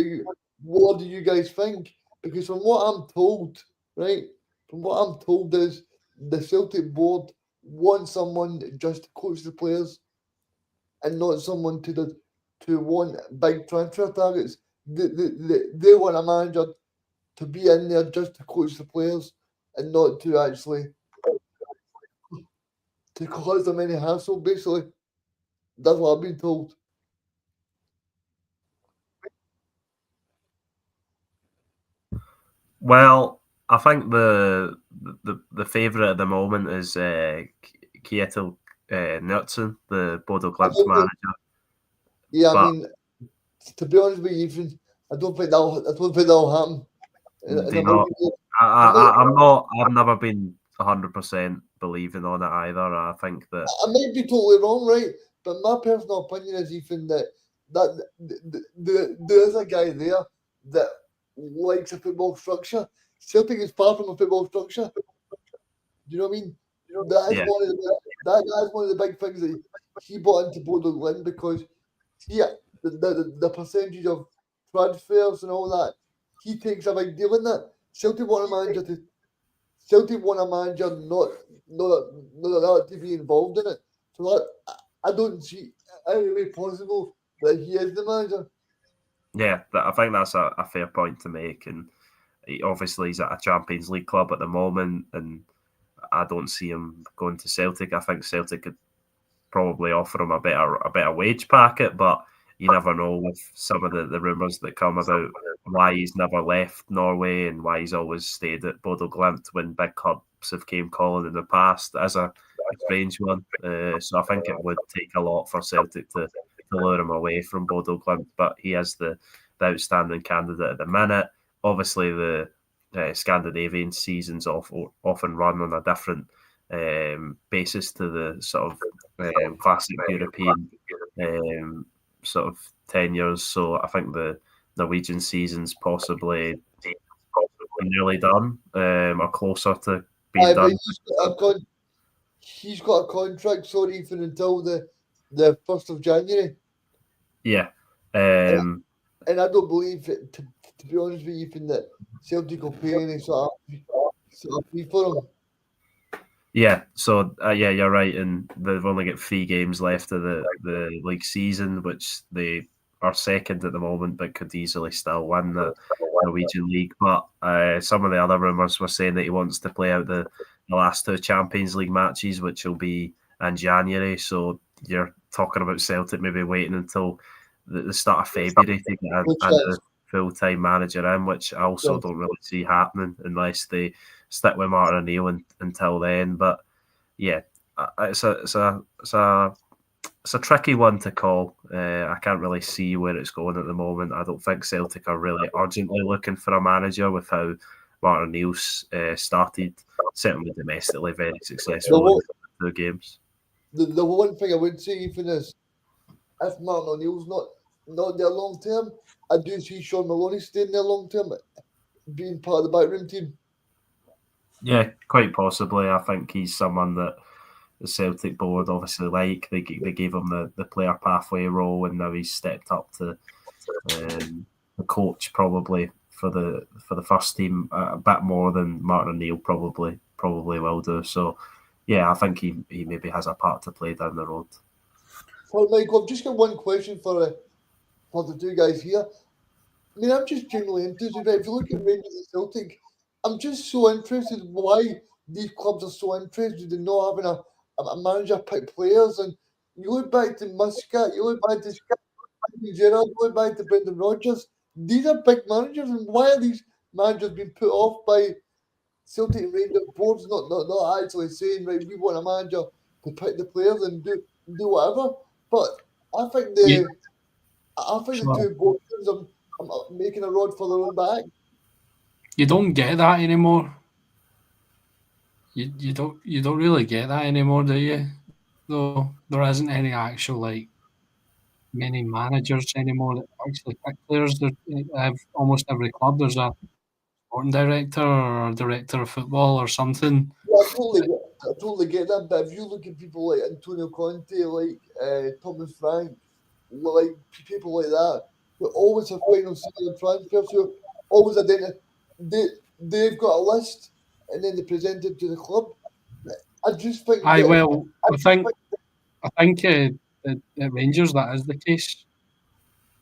you guys think? Because from what I'm told, right? From what I'm told is the Celtic board wants someone just to coach the players, and not someone to want big transfer targets. They want a manager to be in there just to coach the players, and not to actually to cause them any hassle. Basically, that's what I've been told. Well, I think the favourite at the moment is Kjetil Knutsen, the Bodo Glimt manager. Yeah, I mean, to be honest with you, Ethan, I don't think that'll happen. I've never been 100% believing on it either. I think that I might be totally wrong, right? But my personal opinion is, Ethan, that there is a guy there that likes a football structure. Celtic is far from a football structure. Do you know what I mean? That is Yeah. that is one of the big things that he brought into Bodo Glimt, because the percentage of transfers and all that, he takes a big deal in that. Celtic want a manager not to be involved in it. So that, I don't see any way possible that he is the manager. Yeah, I think that's a fair point to make. And obviously, he's at a Champions League club at the moment, and I don't see him going to Celtic. I think Celtic could probably offer him a better wage packet, but you never know with some of the rumours that come about why he's never left Norway and why he's always stayed at Bodo Glimt when big clubs have came calling in the past as a strange one. So I think it would take a lot for Celtic to lure him away from Bodo Glimt, but he is the outstanding candidate at the minute. Obviously, the Scandinavian seasons often run on a different basis to the sort of classic European sort of tenures. So I think the Norwegian season's possibly nearly done, or closer to being done. He's got a contract, sorry, Ethan, until the 1st of January. Yeah. And I don't believe, to be honest with you, Ethan, that Celtic will pay any sort of fee for him. Yeah, so you're right, and they've only got 3 games left of the league season, which they are second at the moment, but could easily still win the Norwegian league. But some of the other rumours were saying that he wants to play out the last 2 Champions League matches, which will be in January. So you're talking about Celtic maybe waiting until the start of February to get a full-time manager in, which I also don't really see happening unless they stick with Martin O'Neill until then. But yeah, it's a tricky one to call. I can't really see where it's going at the moment. I don't think Celtic are really urgently looking for a manager with how Martin O'Neill's started, certainly domestically, very successful in 2 games. The one thing I would say, Ethan, is if Martin O'Neill's not there long term, I do see Sean Maloney staying there long term, being part of the backroom team. Yeah, quite possibly. I think he's someone that the Celtic board obviously like. They gave him the player pathway role, and now he's stepped up to the coach probably for the first team a bit more than Martin O'Neill probably will do. So yeah, I think he maybe has a part to play down the road. Well, Michael, I've just got one question for the 2 guys here. I mean, I'm just genuinely interested. If you look at Rangers and Celtic, I'm just so interested why these clubs are so interested in not having a manager pick players. And you look back to Muscat, you look back to Gerrard, you look back to Brendan Rodgers. These are big managers, and why are these managers being put off by Celtic and Rangers boards not actually saying, right, we want a manager to pick the players and do whatever? But I think the 2 board teams are making a rod for their own back. You don't get that anymore. You don't really get that anymore, do you? Though there isn't any actual many managers anymore that actually pick players. Have almost every club there's a sporting director or a director of football or something. Yeah, I totally get that. But if you look at people like Antonio Conte, like Thomas Frank, like people like that, who always have final say on transfers, who always identify. They've got a list and then they present it to the club. I just think. I think at Rangers that is the case.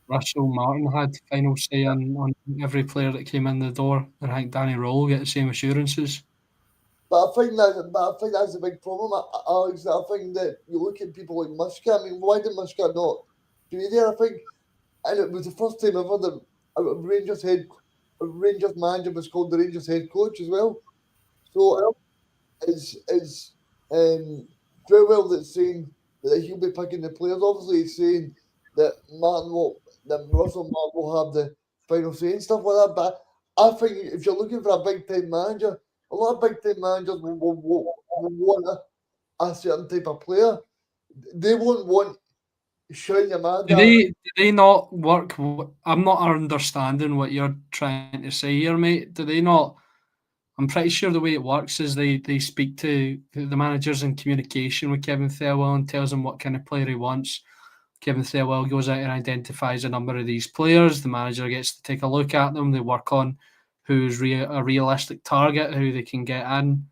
Russell Martin had final say on every player that came in the door, and I think Danny Rowe get the same assurances. But I think that's a big problem, Alex. I think that you look at people like Muscat. I mean, why did Muscat not be there? I think, and it was the first time ever that a Rangers manager was called the Rangers head coach as well. So it's very well that's saying that he'll be picking the players. Obviously, he's saying that Russell Martin will have the final say and stuff like that. But I think if you're looking for a big time manager, a lot of big time managers will want a certain type of player. They won't want Sean Yamada. Do they not work? I'm not understanding what you're trying to say here, mate. Do they not? I'm pretty sure the way it works is they speak to the managers in communication with Kevin Thelwell and tells him what kind of player he wants. Kevin Thelwell goes out and identifies a number of these players. The manager gets to take a look at them. They work on who's a realistic target, who they can get in,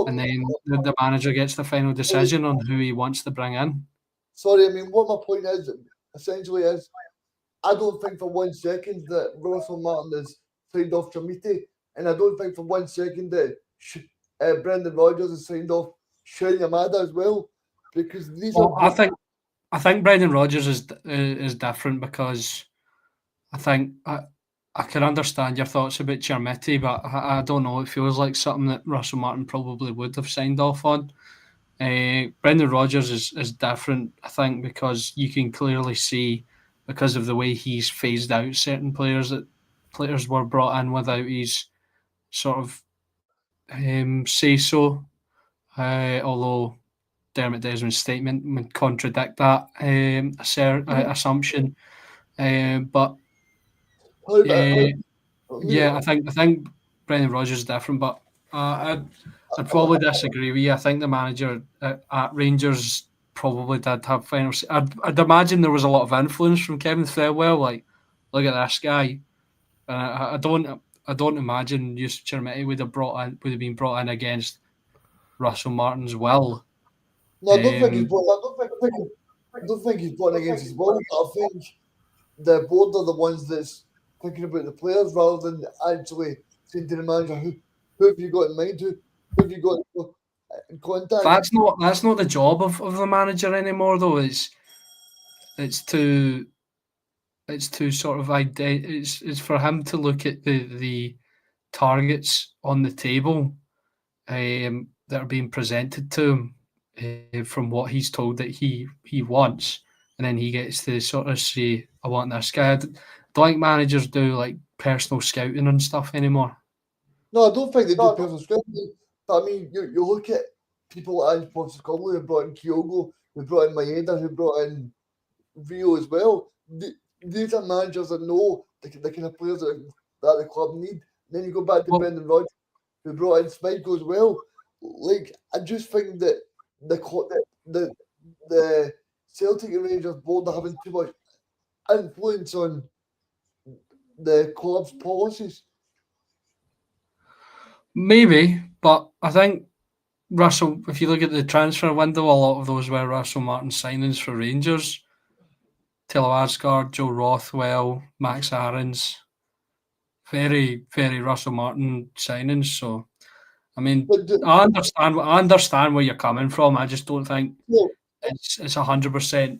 and then the manager gets the final decision on who he wants to bring in. Sorry, I mean, what my point is, essentially, is I don't think for 1 second that Russell Martin is signed off Chamiti, and I don't think for 1 second that Brendan Rodgers is signed off Sean Yamada as well, because these are. I think Brendan Rodgers is different because I think I can understand your thoughts about Chermiti, but I don't know. It feels like something that Russell Martin probably would have signed off on. Brendan Rodgers is different, I think, because you can clearly see, because of the way he's phased out certain players, that players were brought in without his sort of say-so. Although Dermot Desmond's statement would contradict that assumption. But yeah, I think Brendan Rodgers is different, but I'd probably disagree with you. I think the manager at Rangers probably did have final. I'd imagine there was a lot of influence from Kevin Thelwell. Like, look at this guy, and I don't imagine Yusuf Chermiti would have been brought in against Russell Martin's will. No, I don't think he's brought. I don't think he's brought against his will. But I think the board are the ones that's thinking about the players rather than actually saying to the manager, who have you got in mind? Who have you got in contact? That's not the job of the manager anymore, though. It's to sort of it's for him to look at the targets on the table that are being presented to him from what he's told that he wants, and then he gets to sort of say, I want this guy. I don't think managers do like personal scouting and stuff anymore. No, I don't think they do personal scouting. But I mean, you look at people like Ange Postecoglou who brought in Kyogo, who brought in Maeda, who brought in Rio as well. These are managers that know the kind of players that the club need. And then you go back to Brendan Rodgers, who brought in Schmeichel as well. Like, I just think that the Celtic and Rangers board are having too much influence on the club's policies. Maybe, but I think Russell, if you look at the transfer window, a lot of those were Russell Martin signings for Rangers. Tilo Asgard, Joe Rothwell, Max Aarons. Very, very Russell Martin signings. So, I mean, I understand where you're coming from. I just don't think it's 100%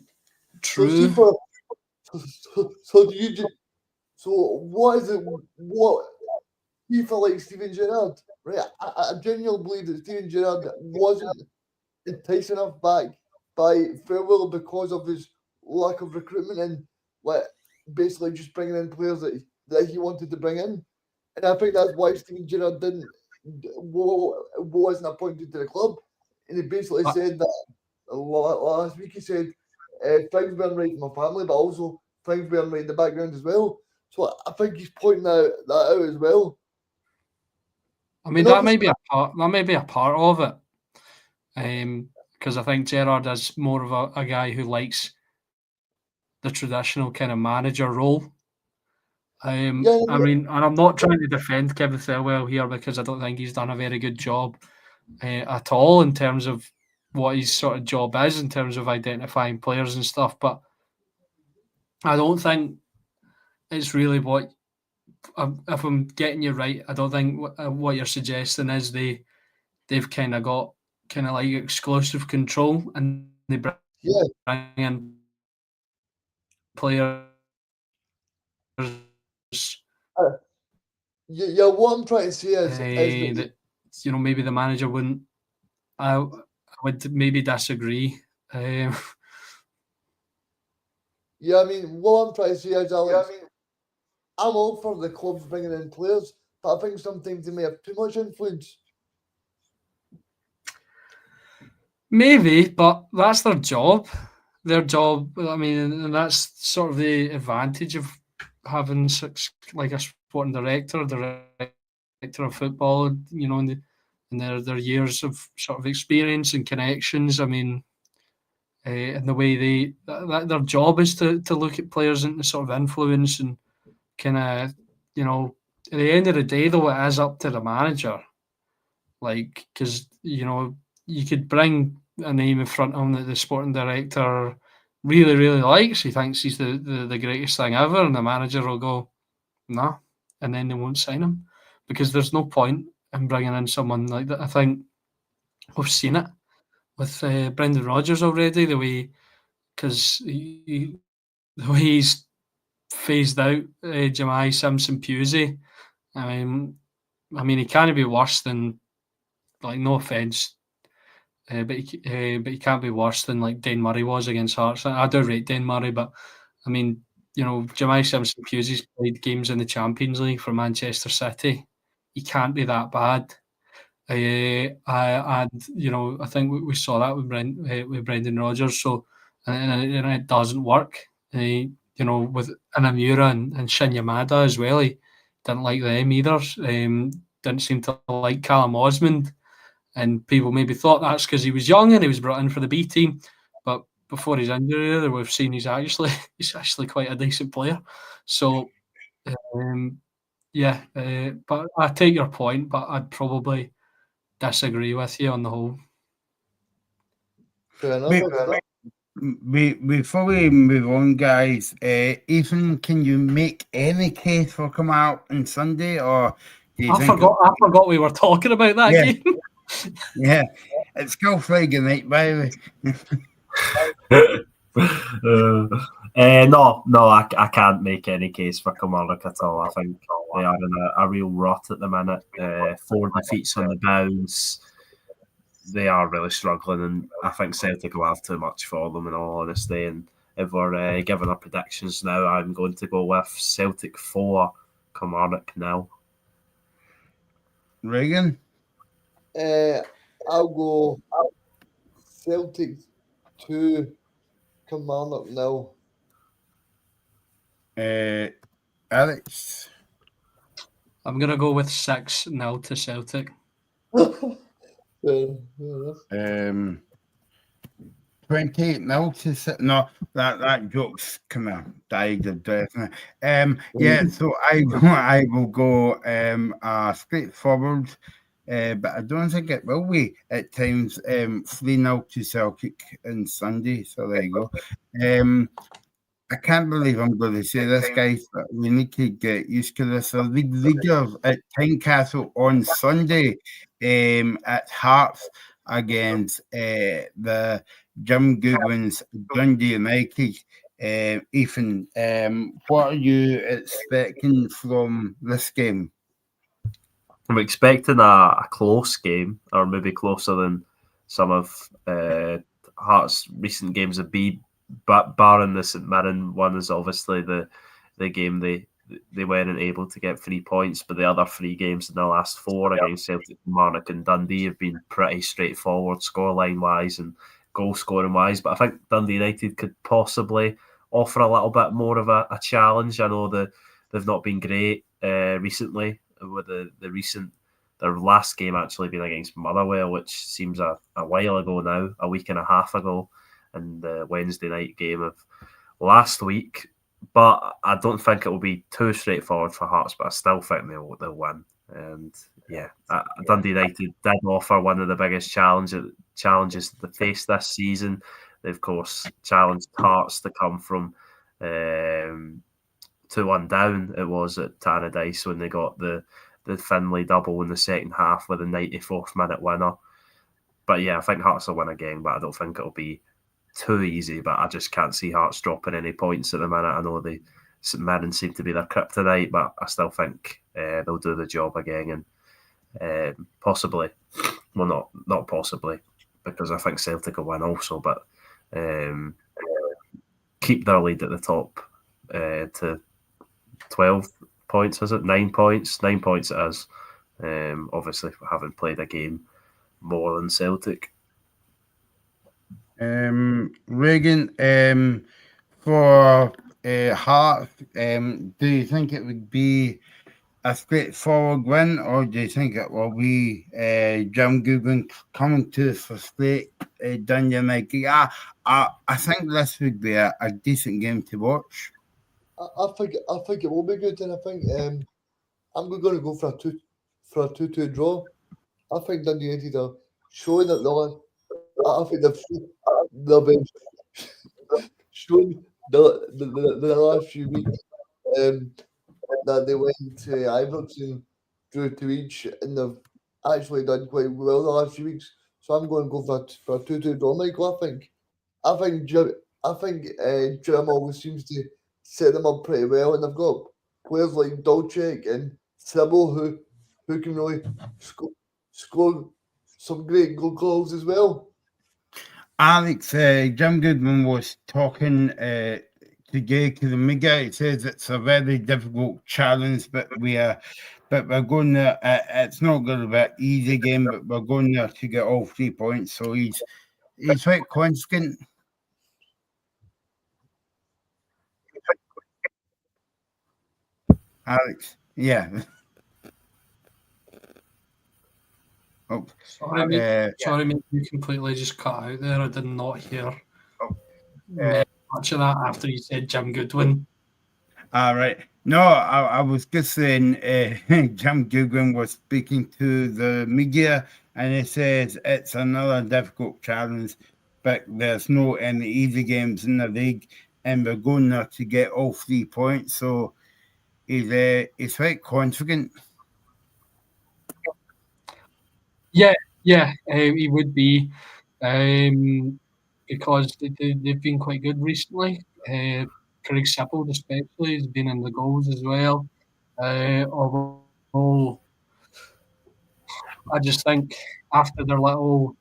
true. So what is it? What you feel like Steven Gerrard? Right, I genuinely believe that Steven Gerrard wasn't enticed enough back by Thelwell because of his lack of recruitment and like basically just bringing in players that he wanted to bring in, and I think that's why Steven Gerrard wasn't appointed to the club, and he basically said that last week. He said things weren't right in my family, but also things weren't right in the background as well. So I think he's pointing that out as well. I mean, that may be a part of it, because I think Gerrard is more of a guy who likes the traditional kind of manager role. I mean, and I'm not trying to defend Kevin Thelwell here because I don't think he's done a very good job at all in terms of what his sort of job is in terms of identifying players and stuff. But I don't think it's really what. If I'm getting you right, I don't think what you're suggesting is they've kind of got like exclusive control and they bring in players. Yeah, what I'm trying to say is that maybe the manager wouldn't. I would maybe disagree. Yeah, I mean, what I'm trying to say is, Alex, I'm all for the clubs bringing in players, but I think sometimes they may have too much influence Maybe, but that's their job. Their job, I mean, and that's sort of the advantage of having such like a sporting director of football, you know, and their years of sort of experience and connections. I mean, and the way their job is to look at players and to sort of influence and kind of, you know, at the end of the day, though, it is up to the manager. Like, because, you know, you could bring a name in front of him that the sporting director really, really likes. He thinks he's the greatest thing ever, and the manager will go, nah, and then they won't sign him because there's no point in bringing in someone like that. I think we've seen it with Brendan Rodgers already, the way, because the way he's phased out Jemai Simpson-Pusey. I mean, he can't be worse than, like, no offence, but he can't be worse than like Dane Murray was against Hearts. I do rate Dane Murray, but I mean, you know, Jemai Simpson-Pusey's played games in the Champions League for Manchester City. He can't be that bad. And you know, I think we saw that with Brendan Rodgers. So and it doesn't work. You know, with Inamura and Shin Yamada as well. He didn't like them either. Didn't seem to like Callum Osmond. And people maybe thought that's because he was young and he was brought in for the B team. But before his injury, we've seen he's actually quite a decent player. So, yeah, but I take your point, but I'd probably disagree with you on the whole. Fair enough. Before we move on, guys, Ethan, can you make any case for coming out on Sunday, or do you I forgot we were talking about that game. Yeah, it's Gulfrigan night, by the way. No, I can't make any case for Kilmarnock at all. I think they are in a real rut at the minute. 4 defeats on the bounce. They are really struggling, and I think Celtic will have too much for them, in all honesty. And if we're giving our predictions now, I'm going to go with Celtic 4, Kilmarnock 0. Reagan? I'll go Celtic 2, Kilmarnock 0. Alex? I'm going to go with 6-0 to Celtic. 28-0 to no, that joke's kind of died of death. Yeah, so I will go straightforward, but I don't think it will be at times. 3-0 to Celtic on Sunday. So there you go. I can't believe I'm going to say this, guys, but we need to get used to this. So the Rangers at Tynecastle on Sunday at Hearts against the Jim Goodwin's Dundee United. Ethan, what are you expecting from this game? I'm expecting a close game, or maybe closer than some of Hearts' recent games have been. But barring the St Mirren one is obviously the game they weren't able to get 3 points, but the other 3 games in the last 4 against Celtic, Kilmarnock and Dundee have been pretty straightforward scoreline wise and goal scoring wise. But I think Dundee United could possibly offer a little bit more of a challenge. I know they've not been great recently, with their last game actually being against Motherwell, which seems a while ago now, a week and a half ago, and the Wednesday night game of last week. But I don't think it will be too straightforward for Hearts, but I still think they'll win. And yeah, Dundee United did offer one of the biggest challenges they faced this season. They, of course, challenged Hearts to come from 2-1 down. It was at Tannadice when they got the Finlay double in the second half with a 94th minute winner. But yeah, I think Hearts will win again, but I don't think it'll be too easy. But I just can't see Hearts dropping any points at the minute. I know St Mirren seem to be their kryptonite, but I still think they'll do the job again, and possibly, well, not possibly, because I think Celtic will win also, but keep their lead at the top to 12 points, is it? 9 points? 9 points it is. Obviously, we haven't played a game more than Celtic. Reagan, for Hearts, do you think it would be a straightforward win, or do you think it will be Jim Goodwin coming to us for straight Dundee United? I think this would be a decent game to watch. I think it will be good, and I think I'm going to go for a 2-2 draw. I think Dundee United are showing that I think they've been showing the last few weeks that they went to Ibrox and drew to each, and they've actually done quite well the last few weeks. So I'm going to go for a 2-2 draw, Michael. I think Jim always seems to set them up pretty well, and they've got players like Dolchek and Sybil who can really score some great goals as well. Alex, Jim Goodwin was talking today to the media. He says it's a very difficult challenge, but we're going there. It's not going to be an easy game, but we're going there to get all 3 points. So he's quite confident. Alex, yeah. Oh, sorry, mate, you completely just cut out there. I did not hear much of that after you said Jim Goodwin. All right. No, I was just saying Jim Goodwin was speaking to the media, and he says it's another difficult challenge, but there's no any easy games in the league, and we're going there to get all 3 points. So he's quite confident. Yeah, he would be, because they've been quite good recently. Craig Sippel especially has been in the goals as well. Although I just think after their little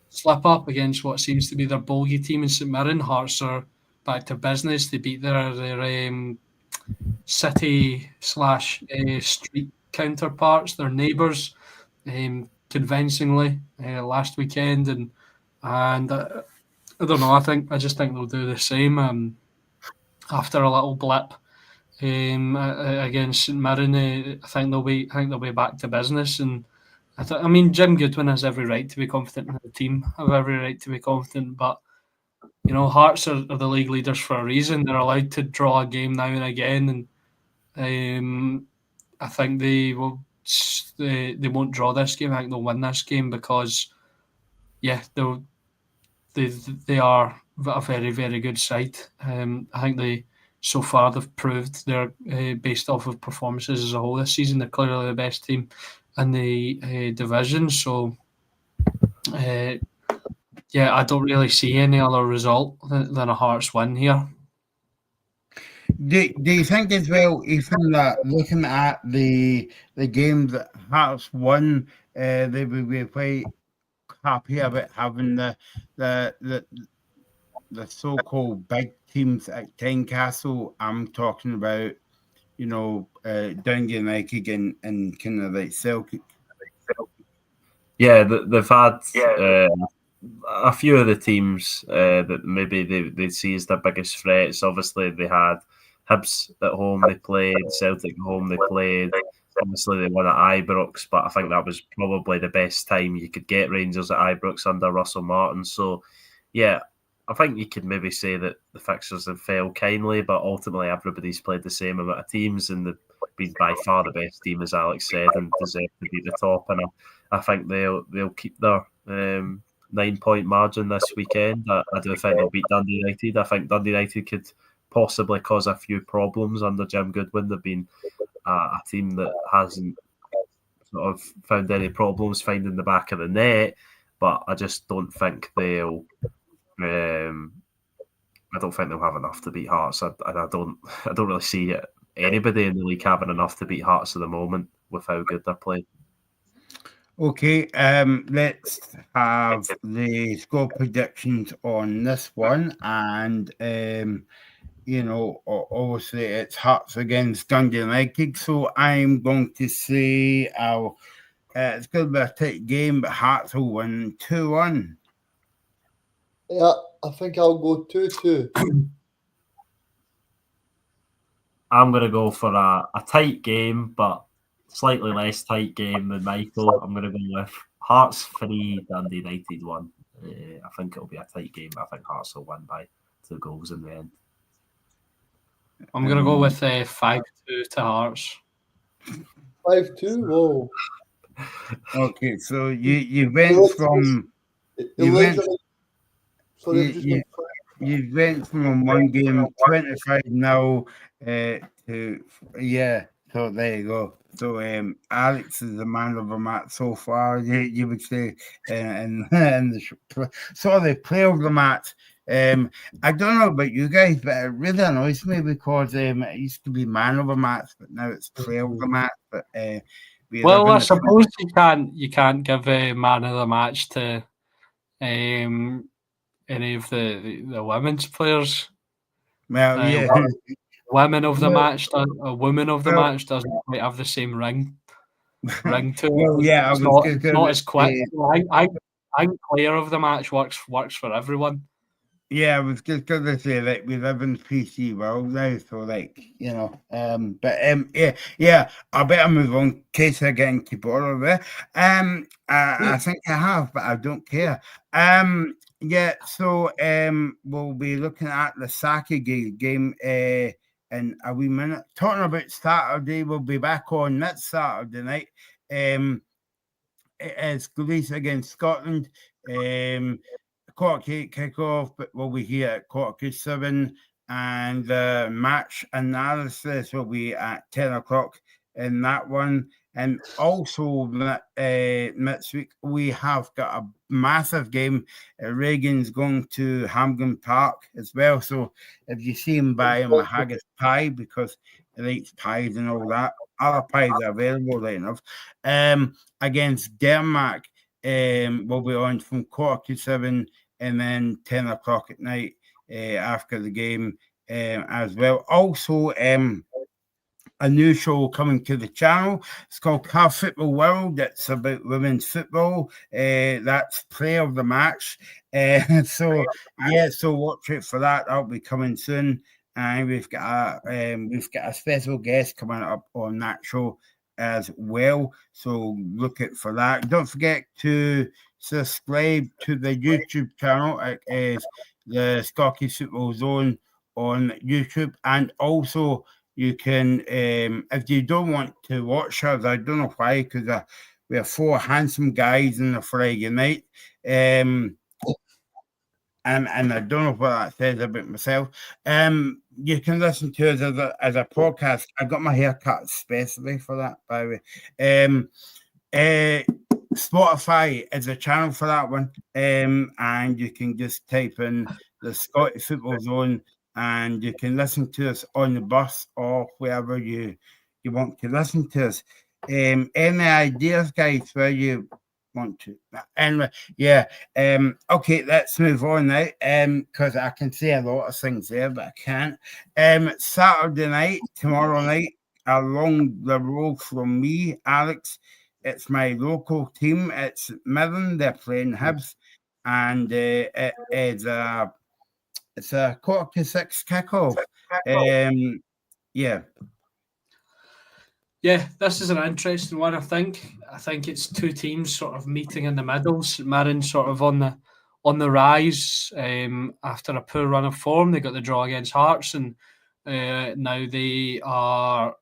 slip up against what seems to be their bogey team in St Mirren, Hearts are back to business. They beat their city/street counterparts, their neighbours, convincingly last weekend, and I don't know. I just think they'll do the same after a little blip against St Mirren. I think they'll be back to business, and I mean Jim Goodwin has every right to be confident in the team. Have every right to be confident, but you know Hearts are the league leaders for a reason. They're allowed to draw a game now and again, and I think they will. They won't draw this game. I think they'll win this game because, yeah, they are a very, very good side. I think so far they've proved they're based off of performances as a whole this season. They're clearly the best team in the division. So, I don't really see any other result than a Hearts win here. Do you think as well, Ethan, that looking at the game that Hearts won, they would be quite happy about having the so-called big teams at Tynecastle? I'm talking about, Dundee United and kind of like Celtic. Yeah, they've had a few of the teams that maybe they see as their biggest threats. Obviously, they had Hibs at home, they played Celtic at home, they played. Obviously, they won at Ibrox, but I think that was probably the best time you could get Rangers at Ibrox under Russell Martin. So, yeah, I think you could maybe say that the fixtures have failed kindly, but ultimately everybody's played the same amount of teams and they've been by far the best team, as Alex said, and deserve to be at the top. And I think they'll keep their 9-point margin this weekend. I do think they'll beat Dundee United. I think Dundee United could possibly cause a few problems under Jim Goodwin. They've been a team that hasn't sort of found any problems finding the back of the net, but I just don't think they'll. I don't think they'll have enough to beat Hearts, and I don't really see anybody in the league having enough to beat Hearts at the moment with how good they're playing. Okay, let's have the score predictions on this one, and obviously it's Hearts against Dundee United, so I'm going to say it's going to be a tight game, but Hearts will win 2-1. Yeah, I think I'll go 2-2. I'm going to go for a tight game, but slightly less tight game than Michael. I'm going to go with Hearts 3, Dundee United 1. I think it'll be a tight game, but I think Hearts will win by 2 goals in the end. I'm going to go with 5-2 to Hearts. 5-2? Whoa. Okay, so you went from you went you went from one game 25-0 to so there you go. So Alex is the man of the match so far. You would say, and the player of the match. I don't know about you guys, but it really annoys me because it used to be man of the match, but now it's player of the match. But well, I suppose you can't give a man of the match to any of the women's players. Well, yeah. Women of the match, a woman of the match doesn't quite have the same ring to it. Well, yeah, it's not as quick. I think player of the match works for everyone. Yeah, I was just gonna say like we live in PC world now, so like yeah. I better move on in case I get into bother there. I think I have, but I don't care. Yeah, so we'll be looking at the Saturday game in a wee minute. Talking about Saturday, we'll be back on next Saturday night. It is Greece against Scotland. 8:15 kickoff, but we'll be here at 7:15, and the match analysis will be at 10 o'clock in that one. And also next week we have got a massive game. Reagan's going to Hampden Park as well. So if you see him, buy him a haggis pie because he likes pies and all that. Other pies are available right enough. Against Denmark, we'll be on from 7:15 and then 10 o'clock at night after the game as well. Also, a new show coming to the channel. It's called Car Football World. It's about women's football. That's player of the match. So watch it for that. That'll be coming soon. And we've got a special guest coming up on that show as well. So look out for that. Don't forget to subscribe to the YouTube channel. It is the Scottish Football Zone on YouTube, and also you can, if you don't want to watch us, I don't know why, because we are 4 handsome guys on a Friday night, and I don't know what that says about myself. You can listen to us as a podcast. I got my hair cut especially for that, by the way. Spotify is a channel for that one, and you can just type in the Scottish Football Zone, and you can listen to us on the bus or wherever you want to listen to us. Any ideas, guys, where you want to? Anyway, yeah. Okay, let's move on now, because I can say a lot of things there, but I can't. Saturday night, tomorrow night, along the road from me, Alex, it's my local team. It's Midland. They're playing Hibs, and it's a 6:15 kickoff. Yeah, this is an interesting one. I think it's 2 teams sort of meeting in the middle. St Mirren sort of on the rise after a poor run of form. They got the draw against Hearts, and now they're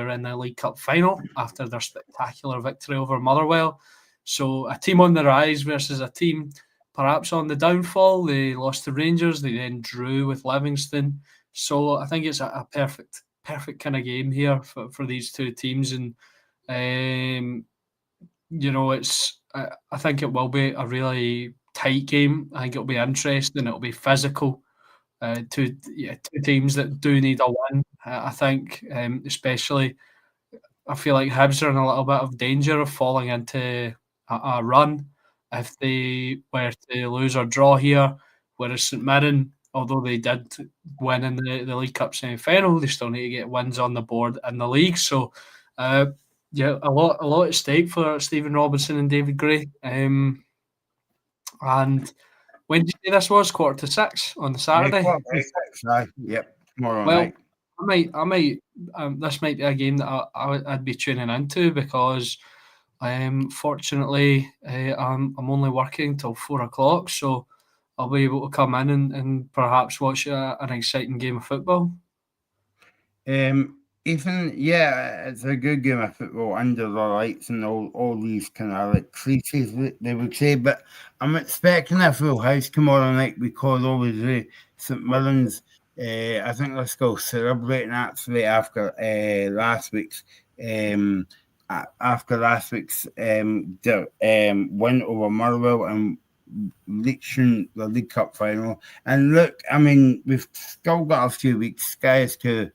in the League Cup final after their spectacular victory over Motherwell. So a team on the rise versus a team perhaps on the downfall. They lost to Rangers. They then drew with Livingston. So I think it's a perfect kind of game here for these 2 teams, and it's I think it will be a really tight game. I think it'll be interesting. It'll be physical. 2 teams that do need a win. I think, especially, I feel like Hibs are in a little bit of danger of falling into a run if they were to lose or draw here. Whereas St Mirren, although they did win in the League Cup semi-final, they still need to get wins on the board in the league. So, a lot at stake for Stephen Robinson and David Gray. And When did you say this was? 5:45 on the Saturday? Yeah, 5:45, aye. Yep, tomorrow Well, night. I might. This might be a game that I'd be tuning into because, fortunately, I'm only working till 4:00, so I'll be able to come in and perhaps watch an exciting game of football. Ethan, yeah, it's a good game of football under the lights and all these kind of like cliches they would say, but I'm expecting a full house tomorrow night because obviously St Mirren's, I think they're still celebrating actually after last week's win over Motherwell and reaching the League Cup final. And look, I mean, we've still got a few weeks, guys, to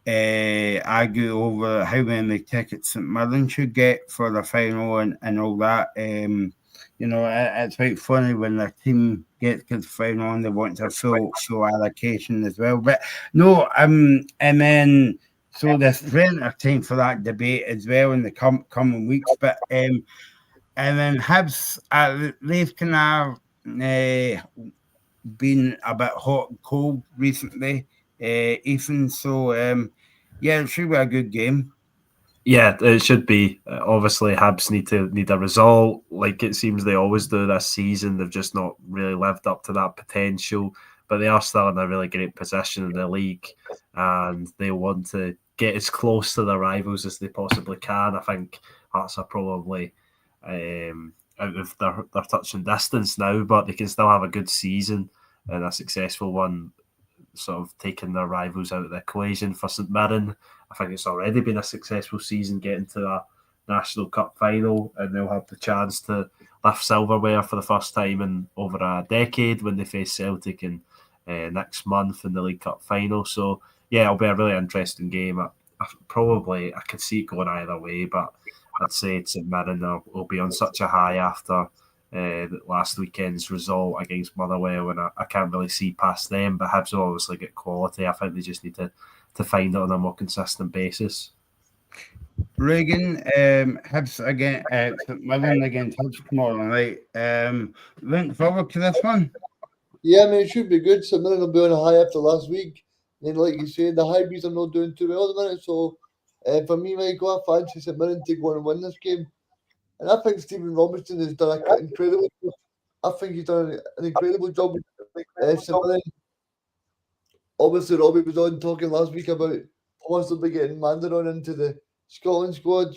argue over how many tickets St Mirren should get for the final and all that. It's quite funny when the team gets to the final and they want a full allocation as well. But no, and then so there's plenty of time for that debate as well in the coming weeks. But and then Hibs, they've kind of been a bit hot and cold recently, Ethan. So yeah, it should be a good game. Yeah, it should be. Obviously, Hibs need a result, like it seems they always do this season. They've just not really lived up to that potential, but they are still in a really great position in the league, and they want to get as close to their rivals as they possibly can. I think Hearts are probably out of their touching distance now, but they can still have a good season and a successful one, sort of taking their rivals out of the equation. For St Mirren, I think it's already been a successful season getting to a National Cup final, and they'll have the chance to lift silverware for the first time in over a decade when they face Celtic in next month in the League Cup final. So yeah, it'll be a really interesting game. I could see it going either way, but I'd say St Mirren will be on such a high after last weekend's result against Motherwell, and I can't really see past them. But Hibs will obviously get quality. I think they just need to find it on a more consistent basis. Reagan, Hibs again, St Mirren against Hibs tomorrow night. Looking forward to this one. Yeah, I mean, it should be good. St Mirren will be on a high after last week. And like you said, the Highburies are not doing too well at the minute. So for me, Michael, I fancy St Mirren to go and win this game. And I think Stephen Robinson has done an incredible job. I think he's done an incredible job with St Mirren. Obviously, Robbie was on talking last week about possibly getting Mandaron into the Scotland squad.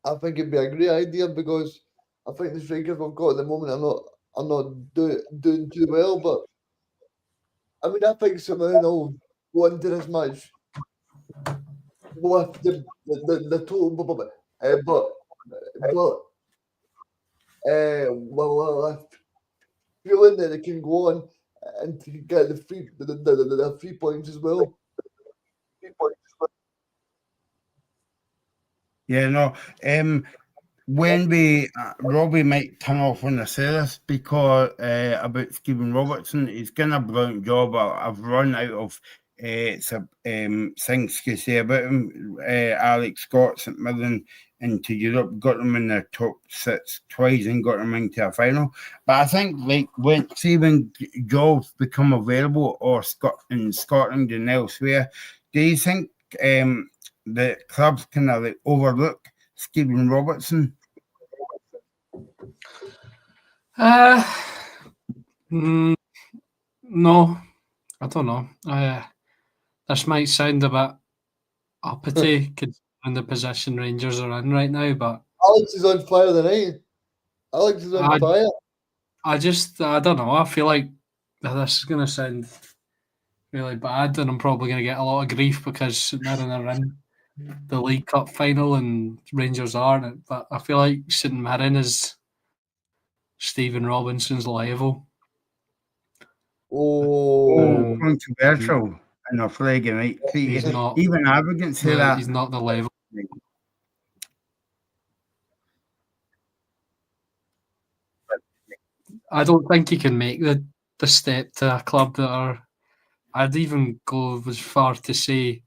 I think it'd be a great idea because I think the strikers we've got at the moment are not doing too well. But I mean, I think St Mirren will go into this match with the total, feeling that they can go on and to get the 3 points as well. Yeah, no. When Robbie might turn off on the service because about Stephen Robertson, he's done a brilliant job. I've run out of things to say about him. Alex Scott, St Mirren into Europe, got them in the top 6 twice and got them into a final. But I think like when Stephen jobs become available or in Scotland and elsewhere, do you think the clubs kind of like overlook Stephen Robertson? No, I don't know. This might sound a bit uppity considering the position Rangers are in right now, but Alex is on fire tonight. Alex is on fire. I don't know. I feel like this is going to sound really bad, and I'm probably going to get a lot of grief because St Mirren are in the League Cup final and Rangers aren't. But I feel like St Mirren is Stephen Robinson's level. Oh, controversial in a flag, right? He's not, even arrogant say that. He's not the level. I don't think he can make the step to a club that are. I'd even go as far to say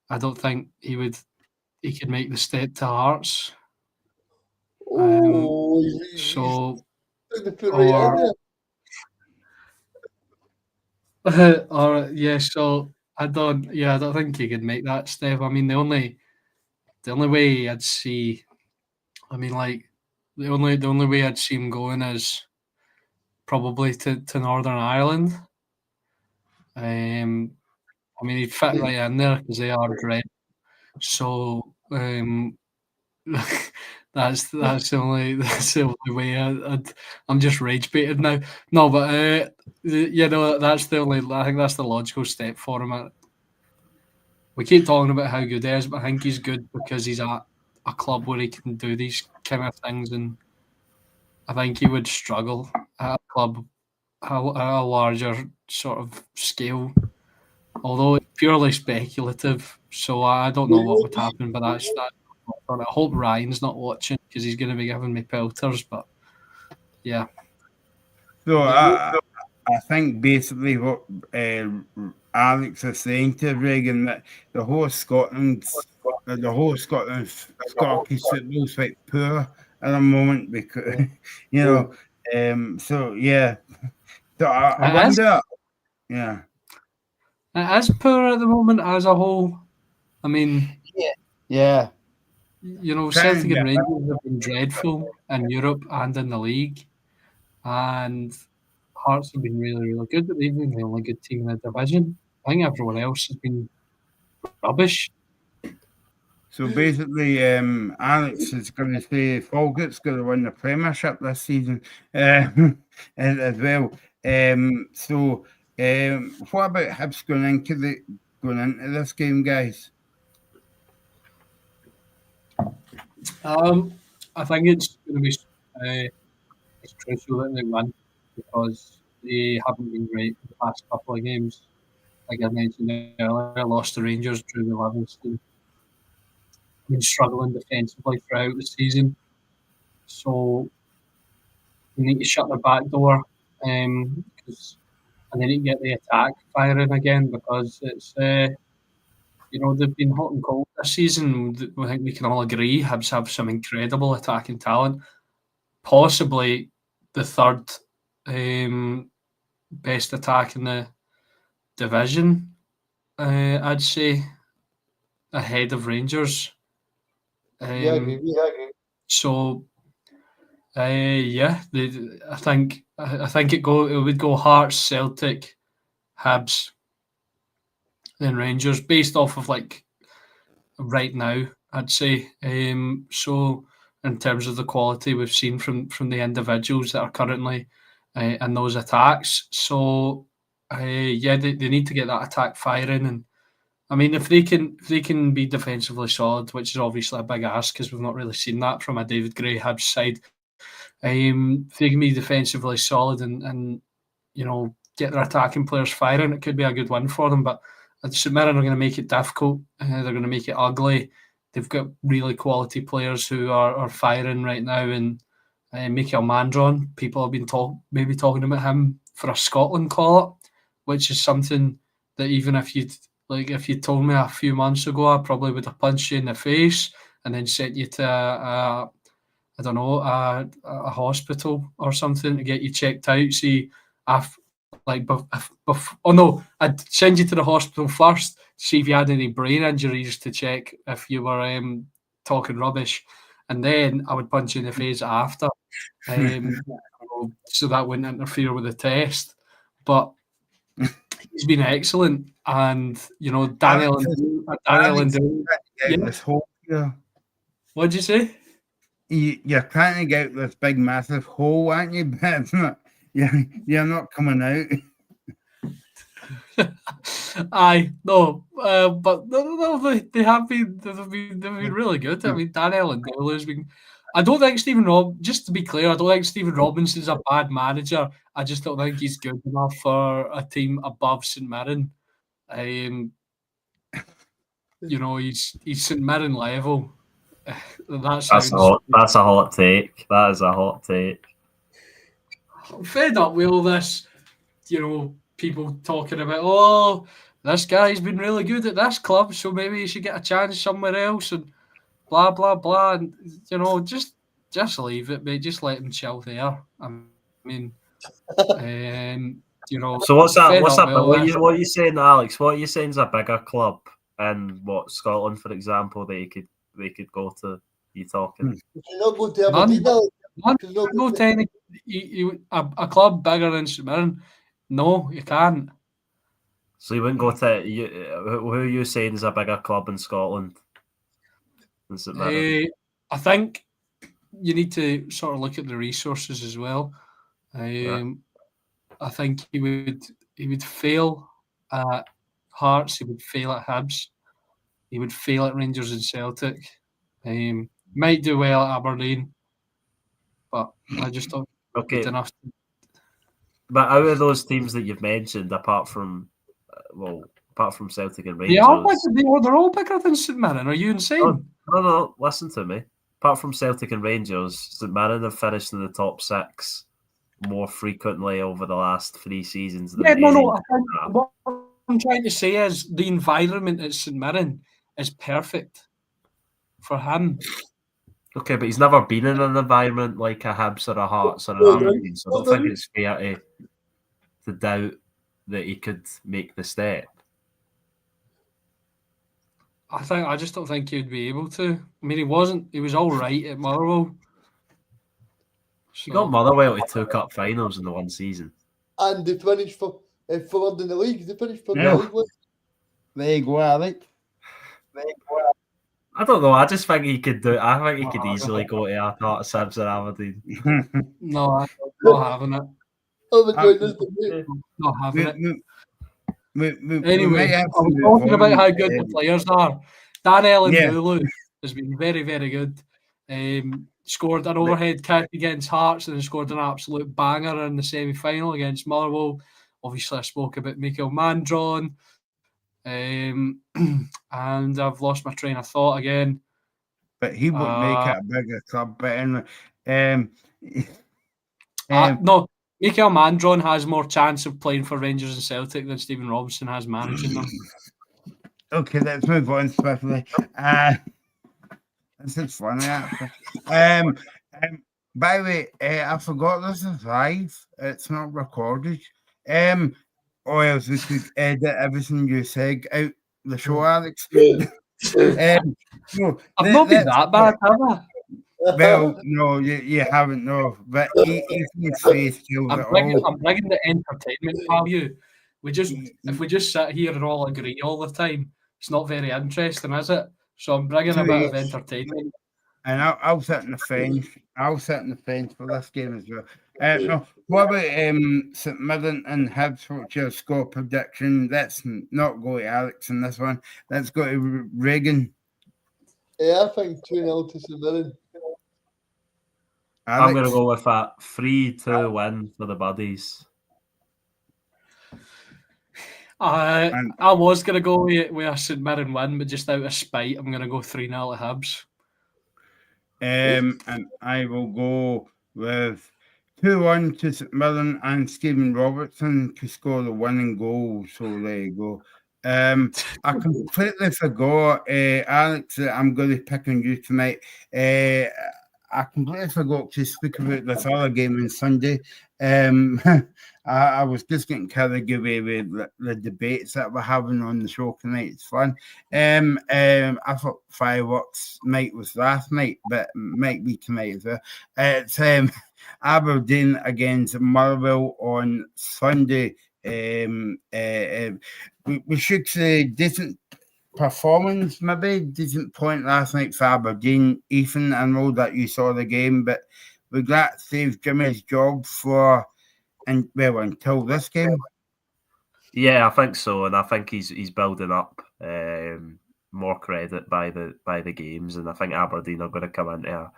I don't think he could make the step to Hearts. So All right, yeah. So I don't think you could make that step. I mean, the only way I'd see, I mean, like the only way I'd see him going is probably to Northern Ireland. I mean, he'd fit right in there because they are dread. So that's the only way. I'm just rage baited now. No, but that's the only. I think that's the logical step for him. We keep talking about how good he is, but I think he's good because he's at a club where he can do these kind of things, and I think he would struggle at a club at a larger sort of scale. Although it's purely speculative, so I don't know what would happen, but that's that. I hope Ryan's not watching because he's going to be giving me pelters. But yeah, So I think basically what Alex is saying to Reagan, that the whole Scotland Scottish football's quite poor at the moment because you know. So yeah, so I wonder. Yeah. it is poor at the moment as a whole. I mean, Yeah. you know, Celtic and Rangers have been dreadful in Europe and in the league, and Hearts have been really, really good, but they've been the only good team in the division. I think everyone else has been rubbish. So basically, Alex is going to say Falkirk's going to win the Premiership this season as well. So what about Hibs going into this game, guys? I think it's going to be it's crucial that they win because they haven't been great in the past couple of games. Like I mentioned earlier, lost to Rangers, drew the Livingston. Been struggling defensively throughout the season, so they need to shut their back door, and they need to get the attack firing again because it's they've been hot and cold this season. I think we can all agree Hibs have some incredible attacking talent, possibly the third best attack in the division. I'd say ahead of Rangers. I agree. So, I think it would go Hearts, Celtic, Hibs, then Rangers, based off of like right now. I'd say. So, in terms of the quality we've seen from the individuals that are currently in those attacks, so they need to get that attack firing. And I mean, if they can be defensively solid, which is obviously a big ask because we've not really seen that from a David Gray Hibs side. If they can be defensively solid and get their attacking players firing, it could be a good win for them. But St Mirren are going to make it difficult. They're going to make it ugly. They've got really quality players who are firing right now, and Mikel Mandron. People have been maybe talking about him for a Scotland call-up, which is something that even if you told me a few months ago, I probably would have punched you in the face and then sent you to a hospital or something to get you checked out. See, I'd send you to the hospital first, see if you had any brain injuries to check if you were talking rubbish, and then I would punch you in the face after, so that wouldn't interfere with the test. But he's been excellent, and Daniel and this whole year. What'd you say? You're trying to get this big massive hole, aren't you? But it's not. You're not coming out. Aye, no, but no, they have been. They've been really good. I mean, Daniel and Dale has been. I don't think just to be clear, I don't think Stephen Robinson's a bad manager. I just don't think he's good enough for a team above St Mirren. He's St Mirren level. That's a hot take. That is a hot take. I'm fed up with all this, people talking about, this guy's been really good at this club, so maybe he should get a chance somewhere else, and blah blah blah. And just leave it, mate. Just let him chill there. I mean, So what's that? fed What's up that? with What are you saying, Alex? What are you saying is a bigger club in Scotland, for example, they could go to? You talking? If you're not going to None. Aberdeen, Alex, None. if you're not Go going to any a club bigger than St Mirren. No, you can't. So you wouldn't go to who are you saying is a bigger club in Scotland than St Mirren? I think you need to sort of look at the resources as well. I think he would fail at Hearts. He would fail at Hibs. He would fail at Rangers and Celtic. Might do well at Aberdeen, but I just don't think Okay, it's enough. but out of those teams that you've mentioned, apart from Celtic and Rangers, They're all bigger than St Mirren. Are you insane? no, listen to me. Apart from Celtic and Rangers, St Mirren have finished in the top 6 more frequently over the last 3 seasons. Yeah, no. I think what I'm trying to say is the environment at St Mirren is perfect for him. Okay, but he's never been in an environment like a Hibs or a Hearts or an Aberdeen, so I don't think it's fair to doubt that he could make the step. I just don't think he'd be able to. I mean, he was all right at Motherwell. He got Motherwell to 2 cup finals in the one season. and they finished for third in the league. They finished for Yeah. the league. There you go, Alex. I don't know. I just think he could do it. I think he could easily go to a Hearts, Hibs or Aberdeen. No, I'm not having it. Oh my goodness, the Not having it. we might Anyway, have I was to talking move about on. how good the players are. Dan Ellen Yeah. Mulu has been very, very good. Scored an overhead kick against Hearts and then scored an absolute banger in the semi-final against Motherwell. Obviously, I spoke about Michael Mandron. And I've lost my train of thought again. But he would make it a bigger club. But anyway, No, Michael Mandron has more chance of playing for Rangers and Celtic than Stephen Robinson has managing them. okay, let's move on swiftly. This is funny, actually. By the way, I forgot this is live. It's not recorded. Or else we could edit everything you said out the show, Alex. No, I've not been that bad, have I? Well, no, you haven't, no. But Ethan's face kills it all. I'm bringing the entertainment value. If we just sit here and all agree all the time, it's not very interesting, is it? So I'm bringing a bit of entertainment. And I'll sit in the fence. I'll sit in the fence for this game as well. No, what about St Mirren and Hibs? What's your score prediction? Let's not go to Alex in this one. Let's go to Reagan. Yeah, I think 2-0 to St Mirren. I'm going to go with a 3-2 win for the Buddies. I was going to go with a St Mirren win, but just out of spite, I'm going to go 3-0 to Hibs. And I will go with 2-1 to St Mirren and Stephen Robertson to score the winning goal. So there you go. I completely forgot, Alex, that I'm going to pick on you tonight. I completely forgot to speak about this other game on Sunday. I was just getting carried away with the debates that we're having on the show tonight. It's fun. I thought fireworks night was last night, but might be tonight as well. It's Aberdeen against Motherwell on Sunday. We should say decent performance, maybe decent point last night for Aberdeen. Ethan, I know that you saw the game, but would that save Jimmy's job until this game? Yeah, I think so, and I think he's building up more credit by the games, and I think Aberdeen are going to come into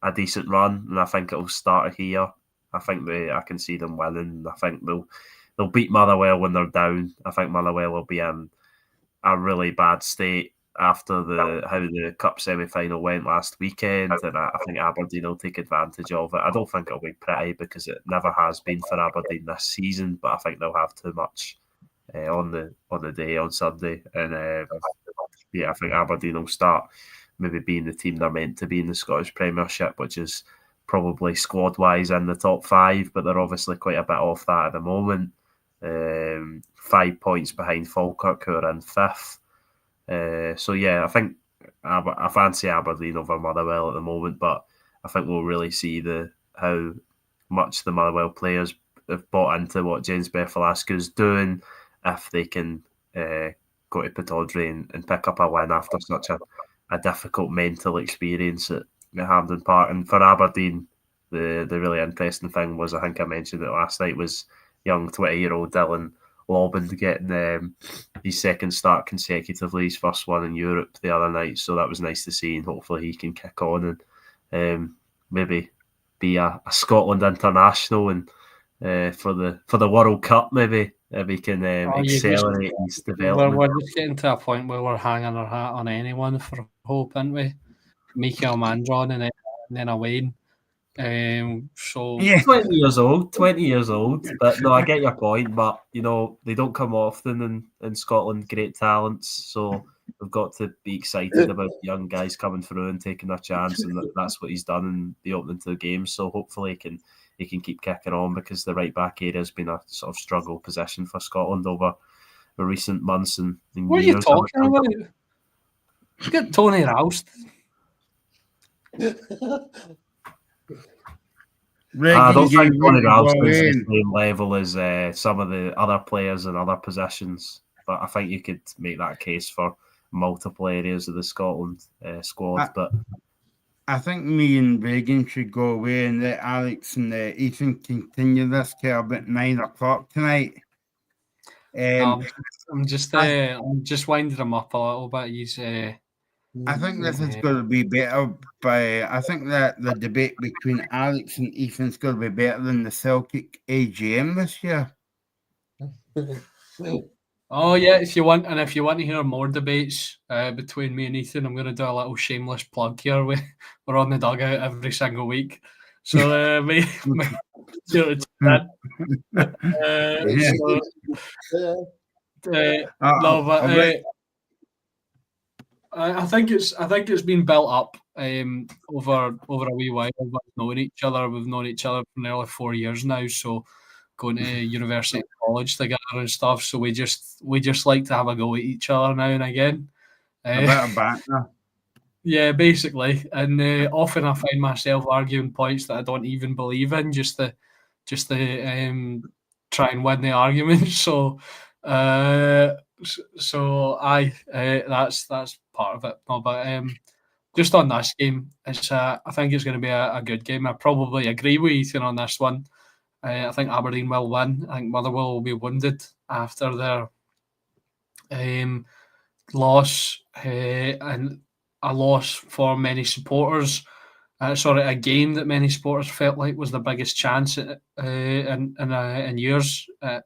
a decent run, and I think it'll start here. I think I can see them winning. I think they'll beat Motherwell when they're down. I think Motherwell will be in a really bad state after how the cup semi-final went last weekend, and I think Aberdeen will take advantage of it. I don't think it'll be pretty because it never has been for Aberdeen this season, but I think they'll have too much on the day on Sunday, and I think Aberdeen will start maybe being the team they're meant to be in the Scottish Premiership, which is probably squad-wise in the top 5, but they're obviously quite a bit off that at the moment. 5 points behind Falkirk, who are in 5th. So yeah, I think I fancy Aberdeen over Motherwell at the moment, but I think we'll really see how much the Motherwell players have bought into what James Befalasco's doing if they can go to Pittodrie and pick up a win after such a difficult mental experience at Hampden Park. And for Aberdeen, the really interesting thing was, I think I mentioned it last night, was young 20-year-old Dylan Lobban getting his second start consecutively, his first one in Europe the other night. So that was nice to see, and hopefully he can kick on and maybe be a Scotland international and for the World Cup, maybe if he can accelerate his development. We're just getting to a point where we're hanging our hat on anyone for hope, aren't we? Mikael Mandron and then a Wayne. So Yeah. 20 years old. But no, I get your point. But they don't come often in Scotland. Great talents, so we've got to be excited about young guys coming through and taking their chance, and that's what he's done in the opening to the game. So hopefully he can keep kicking on, because the right back area has been a sort of struggle position for Scotland over the recent months and what years. are you talking about? You got Tony Roust. I don't think Tony Ralston is the same level as some of the other players in other positions, but I think you could make that case for multiple areas of the Scotland squad. But I think me and Reagan should go away and let Alex and Ethan continue this till about 9 o'clock tonight. I'm just winding him up a little bit. He's I think this is going to be better, but I think that the debate between Alex and Ethan is going to be better than the Celtic AGM this year. Oh yeah, if you want to hear more debates between me and Ethan, I'm going to do a little shameless plug here. We're on the dugout every single week, so I think it's been built up over a wee while. We've known each other. We've known each other for nearly 4 years now. So going to university, college together and stuff. So we just like to have a go at each other now and again. A bit of banter. Yeah, basically. And often I find myself arguing points that I don't even believe in, just to try and win the argument. So that's part of it. No, but just on this game, I think it's going to be a good game. I probably agree with Ethan on this one. I think Aberdeen will win. I think Motherwell will be wounded after their loss, and a loss for many supporters. A game that many supporters felt like was the biggest chance in years at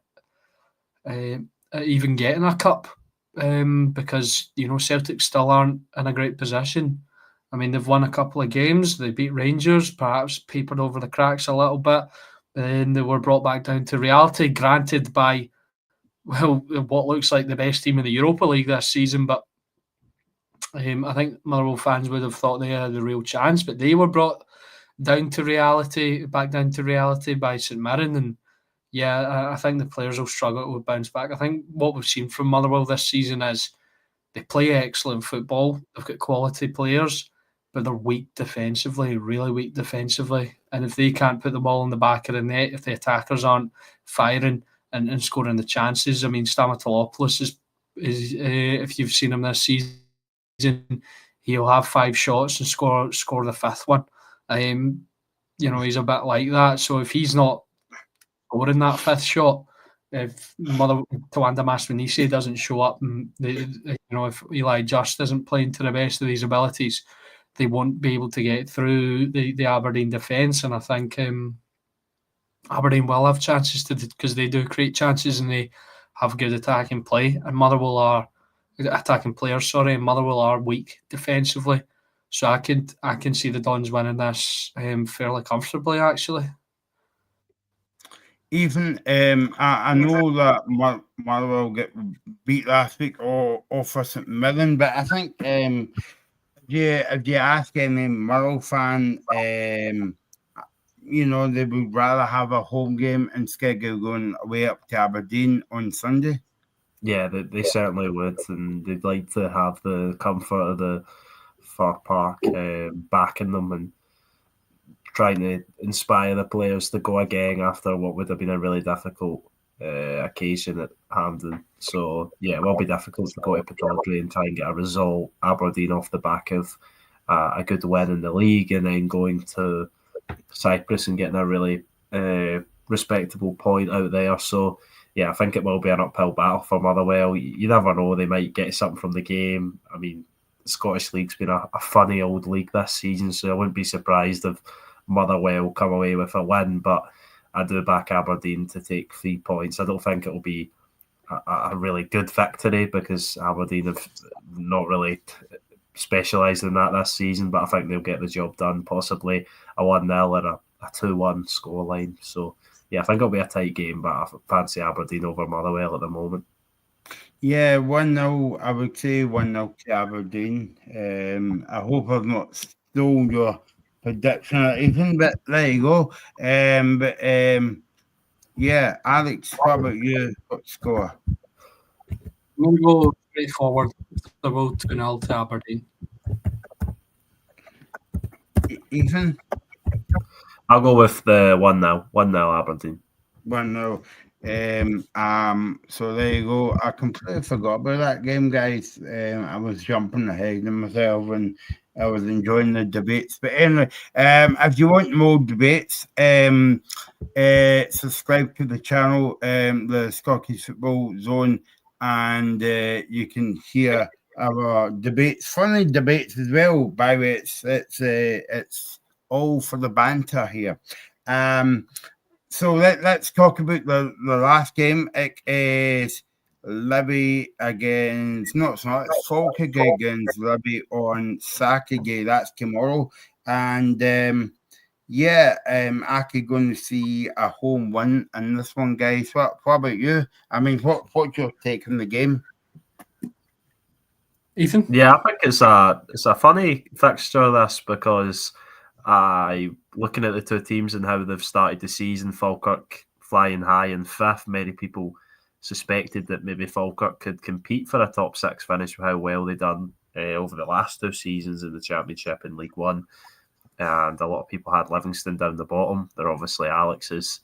even getting a cup, because Celtic still aren't in a great position. I mean, they've won a couple of games. They beat Rangers, perhaps papered over the cracks a little bit. Then they were brought back down to reality, granted by what looks like the best team in the Europa League this season. But I think Motherwell fans would have thought they had a real chance, but they were brought back down to reality by St Mirren. And yeah, I think the players will struggle to bounce back. I think what we've seen from Motherwell this season is they play excellent football. They've got quality players, but they're weak defensively, really weak defensively. And if they can't put the ball in the back of the net, if the attackers aren't firing and scoring the chances, I mean, Stamatopoulos is if you've seen him this season, he'll have 5 shots and score the 5th one. He's a bit like that. So if he's not scoring that 5th shot, if Tawanda Masmanise doesn't show up, and if Eli Just isn't playing to the best of his abilities, they won't be able to get through the Aberdeen defence. And I think Aberdeen will have chances because they do create chances and they have good attacking play. And Motherwell are attacking players, and Motherwell are weak defensively. So I can see the Dons winning this fairly comfortably, actually. Even I know that Motherwell get beat last week off for St Mirren, but I think if you ask any Motherwell fan, they would rather have a home game instead of going away up to Aberdeen on Sunday. Yeah, they certainly would, and they'd like to have the comfort of the Fir Park backing them and trying to inspire the players to go again after what would have been a really difficult occasion at Hampden. So, yeah, it will be difficult to go to Pittodrie and try and get a result. Aberdeen off the back of a good win in the league, and then going to Cyprus and getting a really respectable point out there. So, yeah, I think it will be an uphill battle for Motherwell. You never know, they might get something from the game. I mean, the Scottish League's been a funny old league this season, so I wouldn't be surprised if Motherwell come away with a win, but I do back Aberdeen to take 3 points. I don't think it will be a really good victory because Aberdeen have not really specialised in that this season, but I think they'll get the job done, possibly a 1-0 or a 2-1 scoreline. So, yeah, I think it'll be a tight game, but I fancy Aberdeen over Motherwell at the moment. Yeah, 1-0, I would say 1-0 to Aberdeen. I hope I've not stole your prediction or anything, but there you go. Yeah, Alex, what about you? What score? I'm going to go straight forward. They're both 2-0 to Aberdeen. Ethan? I'll go with the 1-0. 1-0 Aberdeen. 1-0. So there you go. I completely forgot about that game, guys. I was jumping ahead of myself and I was enjoying the debates. But anyway, if you want more debates, subscribe to the channel, the Scottish Football Zone, and you can hear our debates, funny debates as well. By the way, it's all for the banter here. So let's talk about the last game. It is Livy against, it's Falkirk against Livy on Saturday. That's tomorrow. And Aki going to see a home win in this one, guys. What about you? I mean, what's your take on the game? Ethan? Yeah, I think it's a funny fixture, this, because looking at the two teams and how they've started the season, Falkirk flying high in fifth. Many people suspected that maybe Falkirk could compete for a top six finish with how well they've done over the last two seasons in the Championship and League One. And a lot of people had Livingston down the bottom. They're obviously Alex's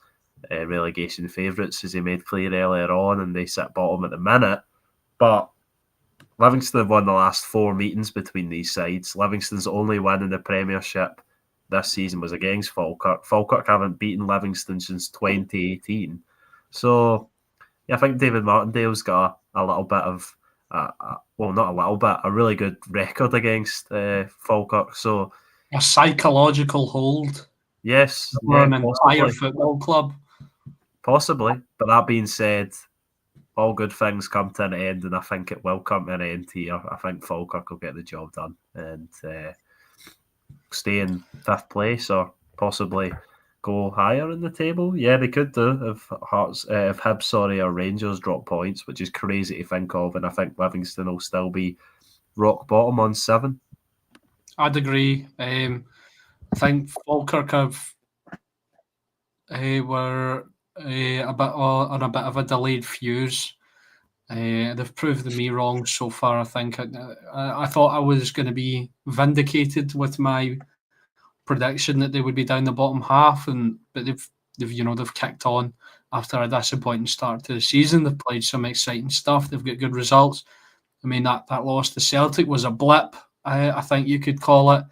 relegation favourites, as he made clear earlier on, and they sit bottom at the minute. But Livingston have won the last 4 meetings between these sides. Livingston's only win in the Premiership this season was against Falkirk. Falkirk haven't beaten Livingston since 2018. So, yeah, I think David Martindale's got a little bit of, not a little bit, a really good record against Falkirk. So, a psychological hold. Yes. For an entire football club. Possibly. But that being said, all good things come to an end, and I think it will come to an end here. I think Falkirk will get the job done and stay in 5th place or possibly go higher in the table. Yeah, they could do if Hibs, or Rangers drop points, which is crazy to think of. And I think Livingston will still be rock bottom on 7. I'd agree. I think Falkirk were a bit on a bit of a delayed fuse. They've proved me wrong so far. I think I thought I was going to be vindicated with my prediction that they would be down the bottom half, but they've kicked on after a disappointing start to the season. They've played some exciting stuff. They've got good results. I mean, that loss to Celtic was a blip, I think you could call it.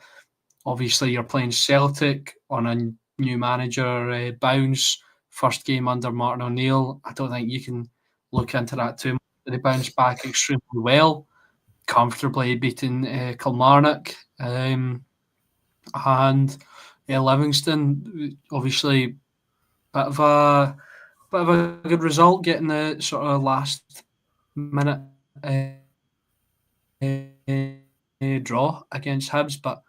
Obviously, you're playing Celtic on a new manager, Bounce, first game under Martin O'Neill. I don't think you can look into that too much. They bounced back extremely well, comfortably beating Kilmarnock. And Livingston, obviously, bit of a good result, getting the sort of last minute draw against Hibs. But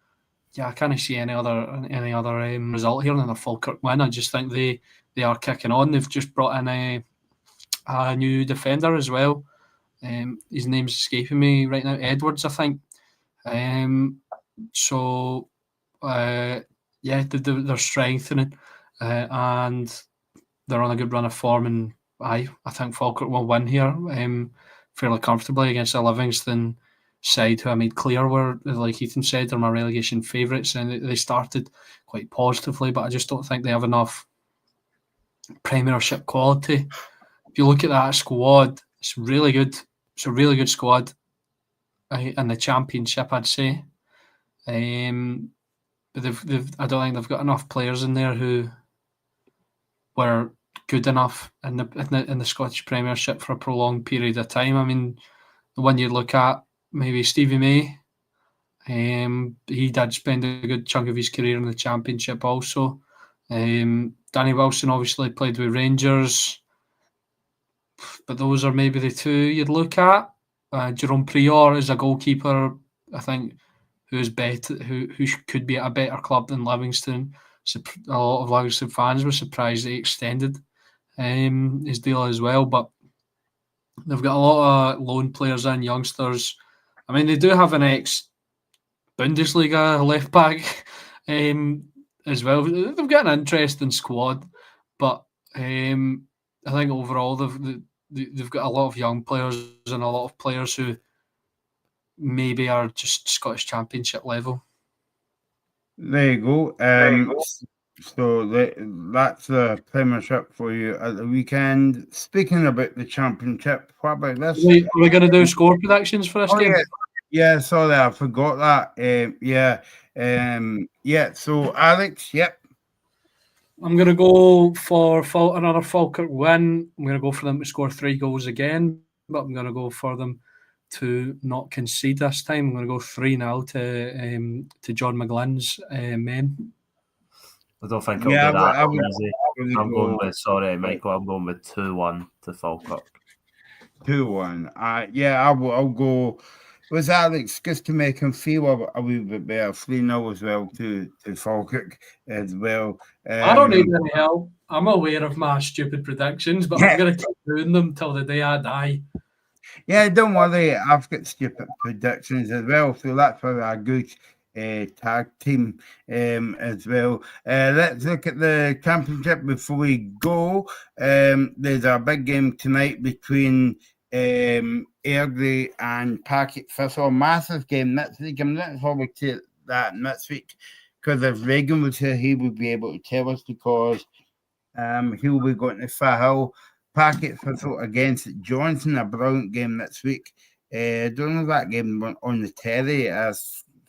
yeah, I can't see any other result here than a Falkirk win. I just think they are kicking on. They've just brought in a new defender as well. His name's escaping me right now. Edwards, I think. they're strengthening, and they're on a good run of form. And I think Falkirk will win here fairly comfortably against a Livingston side who I made clear were, like Ethan said, they're my relegation favourites, and they started quite positively, but I just don't think they have enough Premiership quality. If you look at that squad, it's really good. It's a really good squad in the Championship, I'd say. But I don't think they've got enough players in there who were good enough in the Scottish Premiership for a prolonged period of time. I mean, the one you look at, maybe Stevie May. He did spend a good chunk of his career in the Championship also. Danny Wilson obviously played with Rangers, but those are maybe the two you'd look at. Jerome Prior is a goalkeeper, I think, who could be at a better club than Livingston. A lot of Livingston fans were surprised they extended his deal as well, but they've got a lot of loan players and youngsters. I mean, they do have an ex-Bundesliga left back as well. They've got an interesting squad, but I think overall they've got a lot of young players and a lot of players who maybe are just Scottish Championship level. There you go. So that's the Premiership for you at the weekend. Speaking about the Championship, what about this? Are we going to do score predictions for this game? Yeah, sorry, I forgot that. So Alex, yep. I'm going to go for another Falkirk win. I'm going to go for them to score 3 goals again, but I'm going to go for them to not concede this time. I'm going to go 3-0 to John McGlynn's men. I don't think it'll be that easy. I'm going with 2-1 to Falkirk. 2-1. I'll go. Was Alex just to make him feel a wee bit better? 3-0 as well to Falkirk as well. I don't need any help. I'm aware of my stupid predictions, but I'm going to keep doing them till the day I die. Yeah, don't worry. I've got stupid predictions as well, so that's for a good tag team as well. Let's look at the Championship before we go. There's a big game tonight between Airdrie and Packet Thistle. Massive game next week. I'm looking forward to that next week because if Reagan was here, he would be able to tell us because he'll be going to Fahill. Packet Thistle against Johnson, a brilliant game next week. I don't know if that game went on the telly. I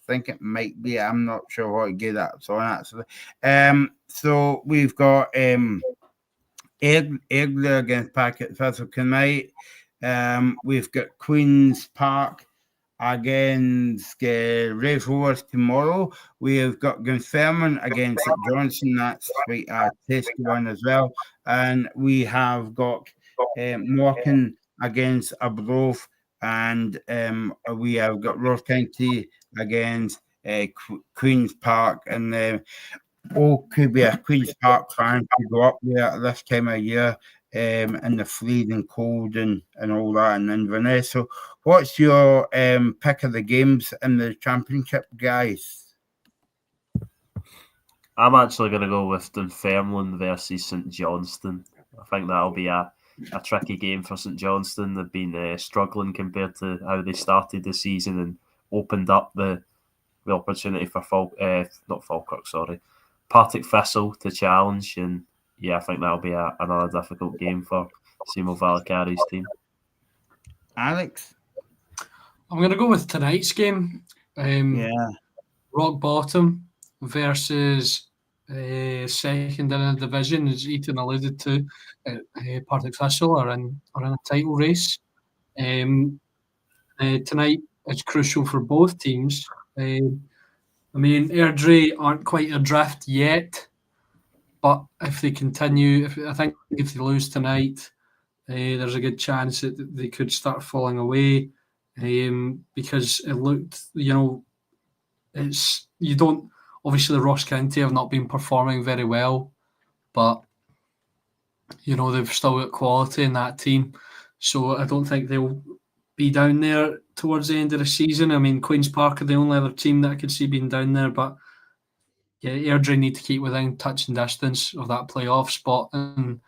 think it might be. I'm not sure what game that's on actually. So we've got Airdrie against Packet Thistle tonight. We've got Queen's Park against Raithhorse tomorrow. We have got Dunfermline against Johnson. That's quite a tasty one as well. And we have got Morecambe against Arbroath, and we have got Ross County against Queen's Park. And could be a Queen's Park fan to go up there at this time of year. In the freezing cold and all that in Inverness. So what's your pick of the games in the Championship, guys? I'm actually going to go with Dunfermline versus St Johnstone. I think that'll be a tricky game for St Johnstone. They've been struggling compared to how they started the season and opened up the opportunity for Partick Thistle to challenge. And yeah, I think that'll be another difficult game for Simo Valakari's team. Alex? I'm going to go with tonight's game. Rock Bottom versus second in the division, as Ethan alluded to. Partick Thistle are in a title race. Tonight is crucial for both teams. I mean, Airdrie aren't quite adrift yet. But if they continue, I think if they lose tonight, there's a good chance that they could start falling away because it looked, obviously the Ross County have not been performing very well, but, they've still got quality in that team. So I don't think they'll be down there towards the end of the season. I mean, Queen's Park are the only other team that I could see being down there, but Airdrie need to keep within touching distance of that playoff spot, and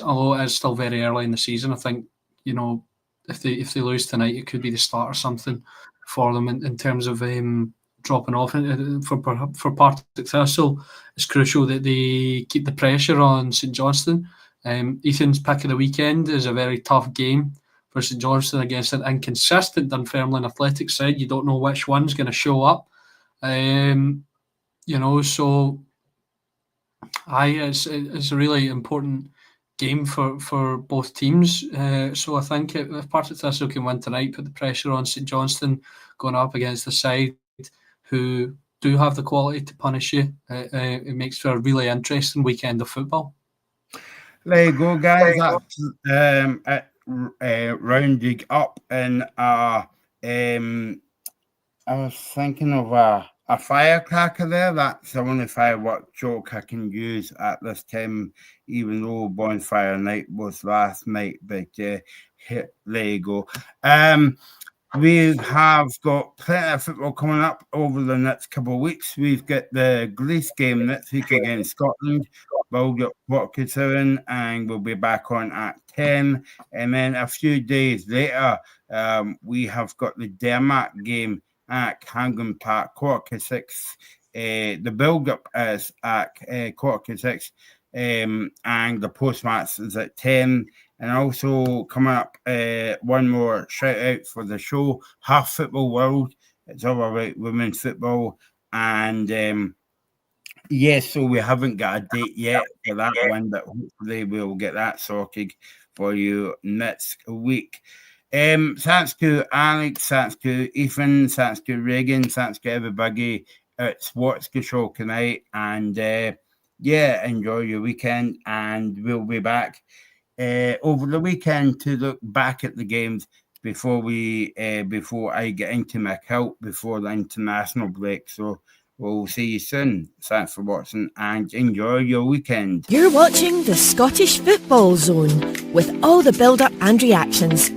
although it is still very early in the season, I think if they lose tonight, it could be the start or something for them in terms of dropping off. For Partick Thistle, it's crucial that they keep the pressure on St Johnstone. Ethan's pick of the weekend is a very tough game for St Johnstone against an inconsistent Dunfermline Athletics side. You don't know which one's going to show up. So it's a really important game for both teams. So I think if Partick Thistle can win tonight, put the pressure on St Johnstone going up against the side who do have the quality to punish you, it makes for a really interesting weekend of football. There you go, guys. That's rounding up in I was thinking of a firecracker there. That's the only firework joke I can use at this time, even though Bonfire Night was last night. But there you go. We have got plenty of football coming up over the next couple of weeks. We've got the Greece game next week against Scotland. We'll get Portkissowen, and we'll be back on at 10. And then a few days later, we have got the Denmark game at Hampden Park, 6:15. The build-up is at 6:15, and the post-match is at 10. And also coming up, one more shout-out for the show, Half Football World. It's all about women's football. And, so we haven't got a date yet for that one, but hopefully we'll get that sorted for you next week. Thanks to Alex, thanks to Ethan, thanks to Reagan, thanks to everybody. It's What's the Show tonight, and enjoy your weekend, and we'll be back over the weekend to look back at the games before I get into my kilt before the international break. So we'll see you soon. Thanks for watching and enjoy your weekend. You're watching the Scottish Football Zone with all the build-up and reactions.